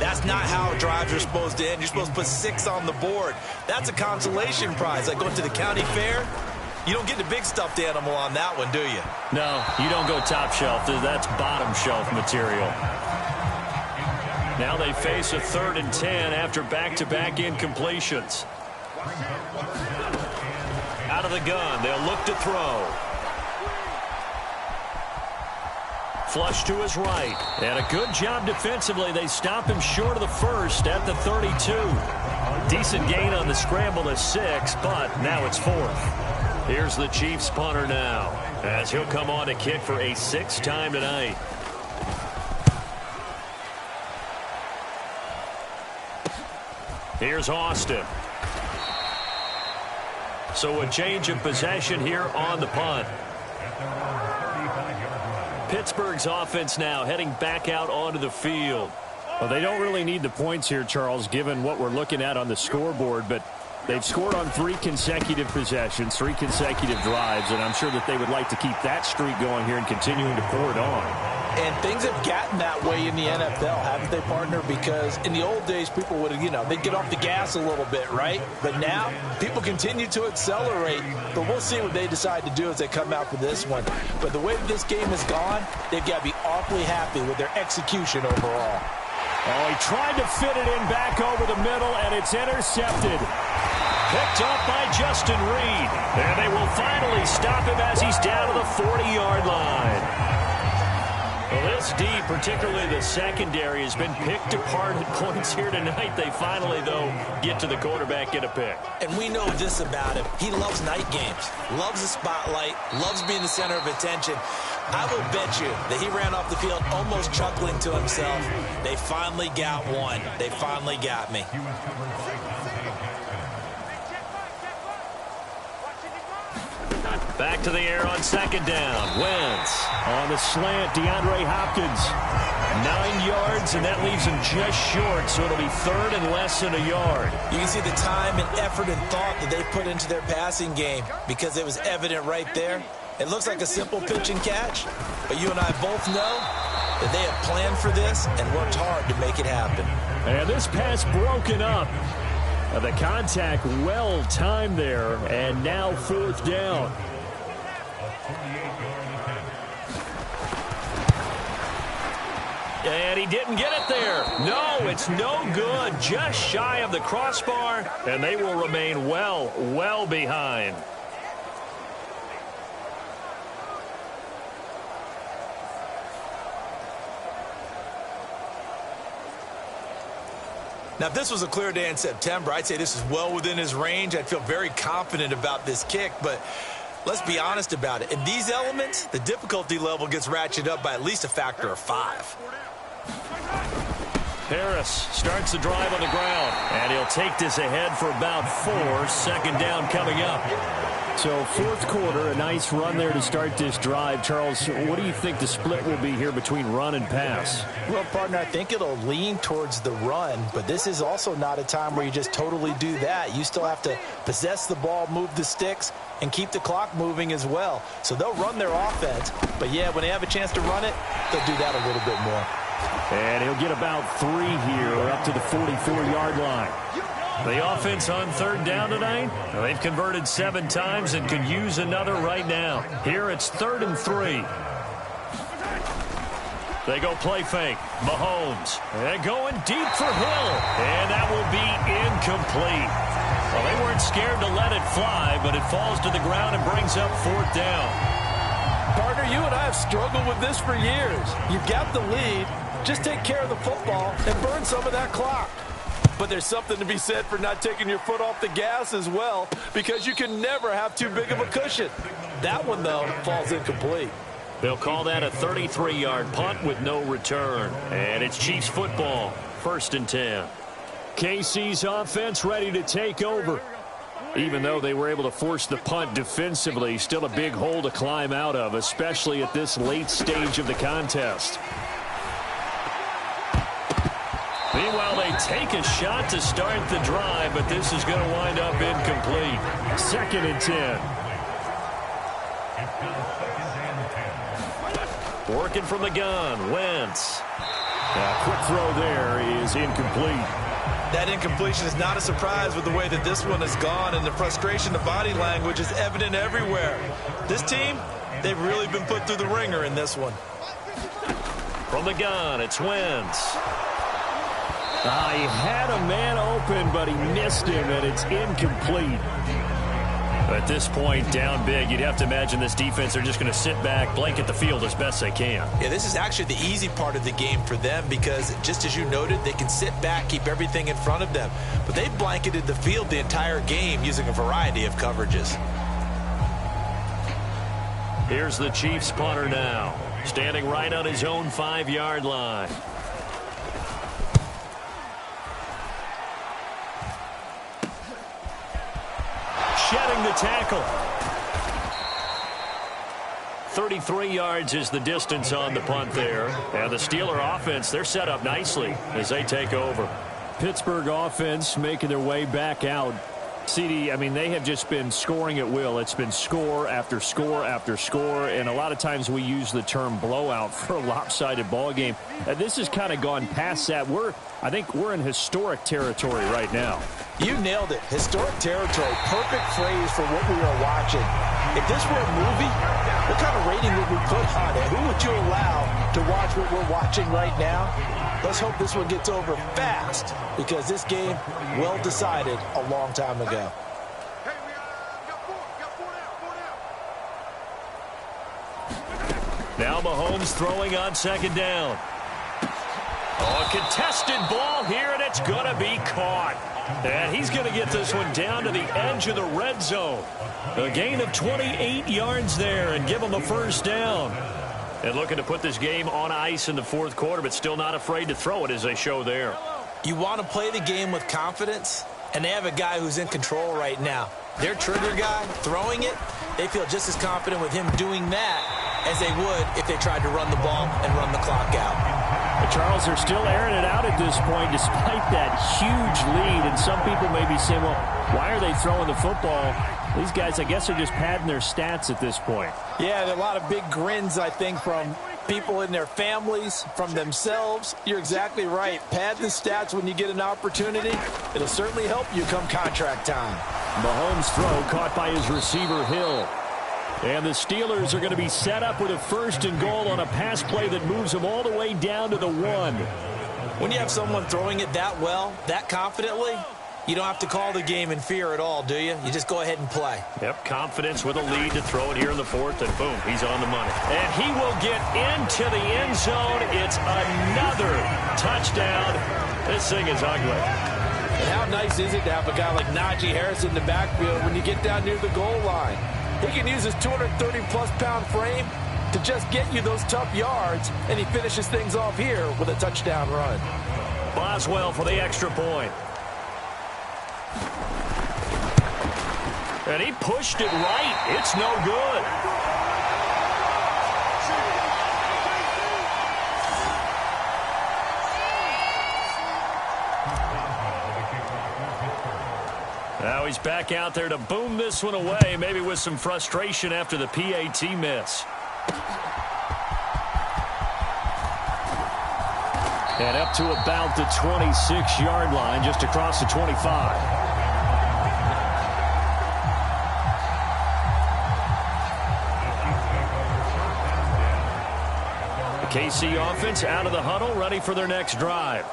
that's not how drives are supposed to end. You're supposed to put 6 on the board. That's a consolation prize. Like going to the county fair, you don't get the big stuffed animal on that one, do you? No, you don't go top shelf. That's bottom shelf material. Now they face a 3rd and 10 after back-to-back incompletions. Out of the gun, they'll look to throw. Flush to his right. And a good job defensively. They stop him short of the first at the 32. Decent gain on the scramble to 6, but now it's 4th. Here's the Chiefs punter now, as he'll come on to kick for a 6th time tonight. Here's Austin. So a change of possession here on the punt. Pittsburgh's offense now heading back out onto the field. Well, they don't really need the points here, Charles, given what we're looking at on the scoreboard, but they've scored on 3 consecutive possessions, 3 consecutive drives, and I'm sure that they would like to keep that streak going here and continuing to pour it on. And things have gotten that way in the NFL, haven't they, partner? Because in the old days, people would, they'd get off the gas a little bit, right? But now, people continue to accelerate. But we'll see what they decide to do as they come out for this one. But the way that this game has gone, they've got to be awfully happy with their execution overall. Oh, he tried to fit it in back over the middle, and it's intercepted. Picked up by Justin Reed. And they will finally stop him as he's down to the 40-yard line. Well, this D, particularly the secondary, has been picked apart at points here tonight. They finally, though, get to the quarterback, get a pick. And we know this about him. He loves night games, loves the spotlight, loves being the center of attention. I will bet you that he ran off the field almost chuckling to himself. They finally got one. They finally got me. Back to the air on 2nd down. Wentz on the slant, DeAndre Hopkins. 9 yards, and that leaves him just short, so it'll be 3rd and less than a yard. You can see the time and effort and thought that they put into their passing game because it was evident right there. It looks like a simple pitch and catch, but you and I both know that they have planned for this and worked hard to make it happen. And this pass broken up. The contact well timed there, and now 4th down. And he didn't get it there. No, it's no good. Just shy of the crossbar, and they will remain well behind. Now, if this was a clear day in September, I'd say this is well within his range. I'd feel very confident about this kick, but let's be honest about it. In these elements, the difficulty level gets ratcheted up by at least a factor of 5. Harris starts the drive on the ground, and he'll take this ahead for about 4. 2nd down coming up. So 4th quarter, a nice run there to start this drive. Charles, what do you think the split will be here between run and pass? Well, partner, I think it'll lean towards the run, but this is also not a time where you just totally do that. You still have to possess the ball, move the sticks, and keep the clock moving as well. So they'll run their offense, but yeah, when they have a chance to run it, they'll do that a little bit more. And he'll get about 3 here up to the 44-yard line. The offense on 3rd down tonight, they've converted 7 times and could use another right now. Here it's 3rd and 3. They go play fake. Mahomes. They're going deep for Hill. And that will be incomplete. Well, they weren't scared to let it fly, but it falls to the ground and brings up 4th down. Partner, you and I have struggled with this for years. You've got the lead. Just take care of the football and burn some of that clock. But there's something to be said for not taking your foot off the gas as well, because you can never have too big of a cushion. That one, though, falls incomplete. They'll call that a 33-yard punt with no return. And it's Chiefs football, 1st and 10. KC's offense ready to take over. Even though they were able to force the punt defensively, still a big hole to climb out of, especially at this late stage of the contest. Meanwhile, they take a shot to start the drive, but this is going to wind up incomplete. 2nd and 10. Working from the gun, Wentz. Quick throw there is incomplete. That incompletion is not a surprise with the way that this one has gone, and the frustration, the body language is evident everywhere. This team, they've really been put through the ringer in this one. From the gun, it's Wentz. He had a man open, but he missed him, and it's incomplete. At this point, down big, you'd have to imagine this defense, they're just going to sit back, blanket the field as best they can. Yeah, this is actually the easy part of the game for them because, just as you noted, they can sit back, keep everything in front of them. But they've blanketed the field the entire game using a variety of coverages. Here's the Chiefs punter now, standing right on his own 5-yard line. Shedding the tackle. 33 yards is the distance on the punt there. And the Steeler offense, they're set up nicely as they take over. Pittsburgh offense making their way back out. CD, I mean, they have just been scoring at will. It's been score after score after score, and a lot of times we use the term blowout for a lopsided ball game. This has kind of gone past that. I think we're in historic territory right now. You nailed it. Historic territory. Perfect phrase for what we are watching. If this were a movie, what kind of rating would we put on it? Who would you allow to watch what we're watching right now? Let's hope this one gets over fast because this game, well decided a long time ago. Now Mahomes throwing on 2nd down. A contested ball here, and it's going to be caught. And he's going to get this one down to the edge of the red zone. A gain of 28 yards there and give him a 1st down. And looking to put this game on ice in the 4th quarter, but still not afraid to throw it as they show there. You want to play the game with confidence, and they have a guy who's in control right now. Their trigger guy throwing it, they feel just as confident with him doing that as they would if they tried to run the ball and run the clock out. But Charles, they're still airing it out at this point despite that huge lead. And some people may be saying, well, why are they throwing the football? These guys, I guess, are just padding their stats at this point. Yeah, there are a lot of big grins, I think, from people in their families, from themselves. You're exactly right. Pad the stats when you get an opportunity. It'll certainly help you come contract time. Mahomes' throw caught by his receiver, Hill. And the Steelers are going to be set up with a 1st and goal on a pass play that moves them all the way down to the 1. When you have someone throwing it that well, that confidently, you don't have to call the game in fear at all, do you? You just go ahead and play. Yep, confidence with a lead to throw it here in the 4th, and boom, he's on the money. And he will get into the end zone. It's another touchdown. This thing is ugly. And how nice is it to have a guy like Najee Harris in the backfield when you get down near the goal line? He can use his 230-plus pound frame to just get you those tough yards, and he finishes things off here with a touchdown run. Boswell for the extra point. And he pushed it right. It's no good. Now he's back out there to boom this one away, maybe with some frustration after the PAT miss. And up to about the 26-yard line, just across the 25. KC offense out of the huddle, ready for their next drive.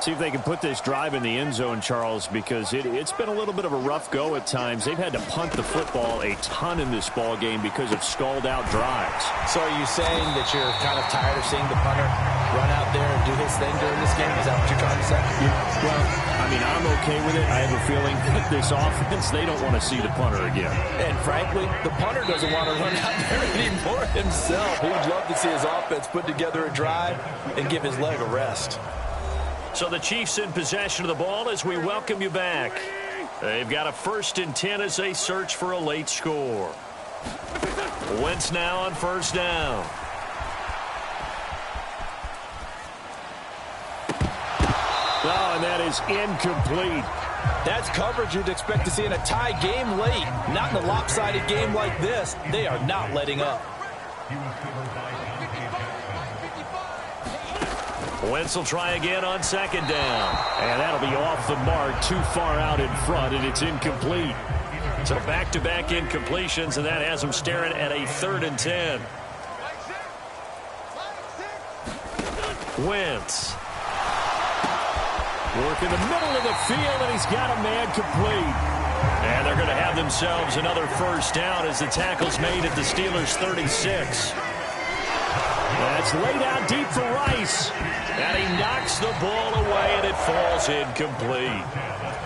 See if they can put this drive in the end zone, Charles, because it's been a little bit of a rough go at times. They've had to punt the football a ton in this ball game because of stalled-out drives. So are you saying that you're kind of tired of seeing the punter run out there and do his thing during this game? Is that what you're trying to say? Yeah, well, I mean, I'm okay with it. I have a feeling that this offense, they don't want to see the punter again. And frankly, the punter doesn't want to run out there anymore himself. He would love to see his offense put together a drive and give his leg a rest. So the Chiefs in possession of the ball as we welcome you back. They've got a 1st and 10 as they search for a late score. Wentz now on 1st down. Oh, and that is incomplete. That's coverage you'd expect to see in a tie game late. Not in a lopsided game like this. They are not letting up. Wentz will try again on second down. And that'll be off the mark, too far out in front, and it's incomplete. So back-to-back incompletions, and that has them staring at a 3rd and 10. Wentz. Work in the middle of the field, and he's got a man complete. And they're going to have themselves another first down as the tackle's made at the Steelers' 36. That's laid out deep for Rice. And he knocks the ball away, and it falls incomplete.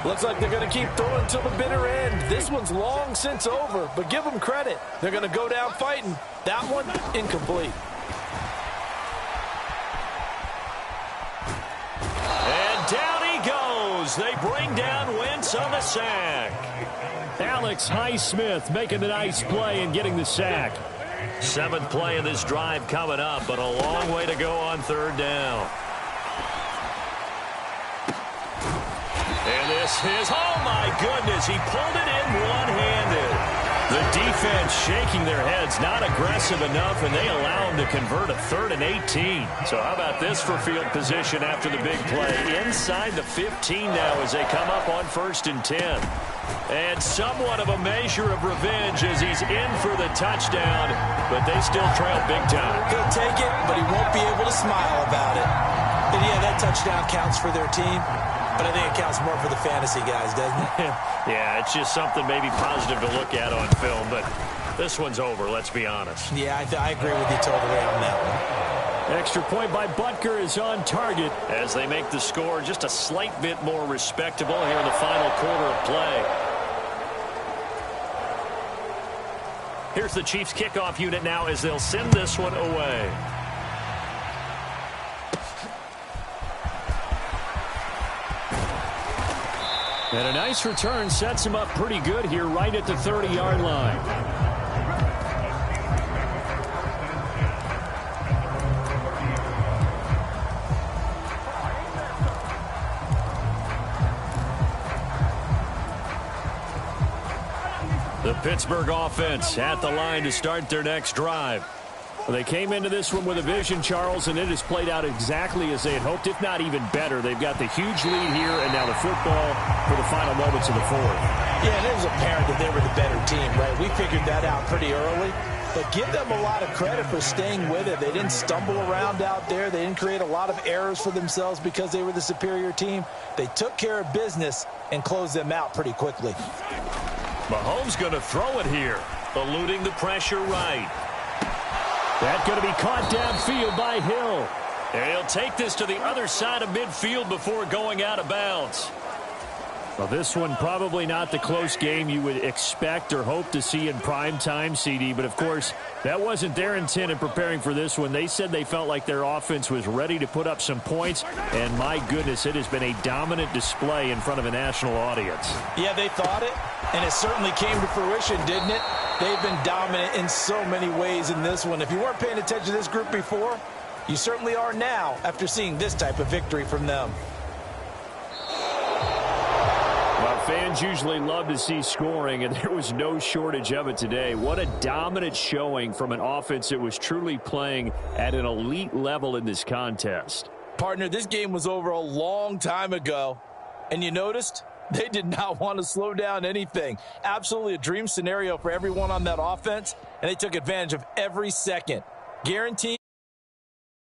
Looks like they're going to keep throwing until the bitter end. This one's long since over, but give them credit. They're going to go down fighting. That one, incomplete. And down he goes. They bring down Wentz on the sack. Alex Highsmith making the nice play and getting the sack. 7th play of this drive coming up, but a long way to go on 3rd down. And this is, oh my goodness, he pulled it in one-handed. The defense shaking their heads, not aggressive enough, and they allow him to convert a 3rd and 18. So how about this for field position after the big play? Inside the 15 now as they come up on 1st and 10. And somewhat of a measure of revenge as he's in for the touchdown, but they still trail big time. He'll take it, but he won't be able to smile about it. And yeah, that touchdown counts for their team, but I think it counts more for the fantasy guys, doesn't it? Yeah, it's just something maybe positive to look at on film, but this one's over, let's be honest. Yeah, I agree with you totally on that one. Extra point by Butker is on target as they make the score just a slight bit more respectable here in the final quarter of play. Here's the Chiefs kickoff unit now as they'll send this one away. And a nice return sets him up pretty good here right at the 30-yard line. The Pittsburgh offense at the line to start their next drive. Well, they came into this one with a vision, Charles, and it has played out exactly as they had hoped, if not even better. They've got the huge lead here, and now the football for the final moments of the 4th. Yeah, and it was apparent that they were the better team, right? We figured that out pretty early. But give them a lot of credit for staying with it. They didn't stumble around out there. They didn't create a lot of errors for themselves because they were the superior team. They took care of business and closed them out pretty quickly. Mahomes going to throw it here, eluding the pressure right. That's going to be caught downfield by Hill. And he'll take this to the other side of midfield before going out of bounds. Well, this one probably not the close game you would expect or hope to see in prime time, CD. But, of course, that wasn't their intent in preparing for this one. They said they felt like their offense was ready to put up some points. And, my goodness, it has been a dominant display in front of a national audience. Yeah, they thought it, and it certainly came to fruition, didn't it? They've been dominant in so many ways in this one. If you weren't paying attention to this group before, you certainly are now after seeing this type of victory from them. Well, fans usually love to see scoring, and there was no shortage of it today. What a dominant showing from an offense that was truly playing at an elite level in this contest. Partner, this game was over a long time ago, and you noticed they did not want to slow down anything. Absolutely a dream scenario for everyone on that offense, and they took advantage of every second. Guaranteed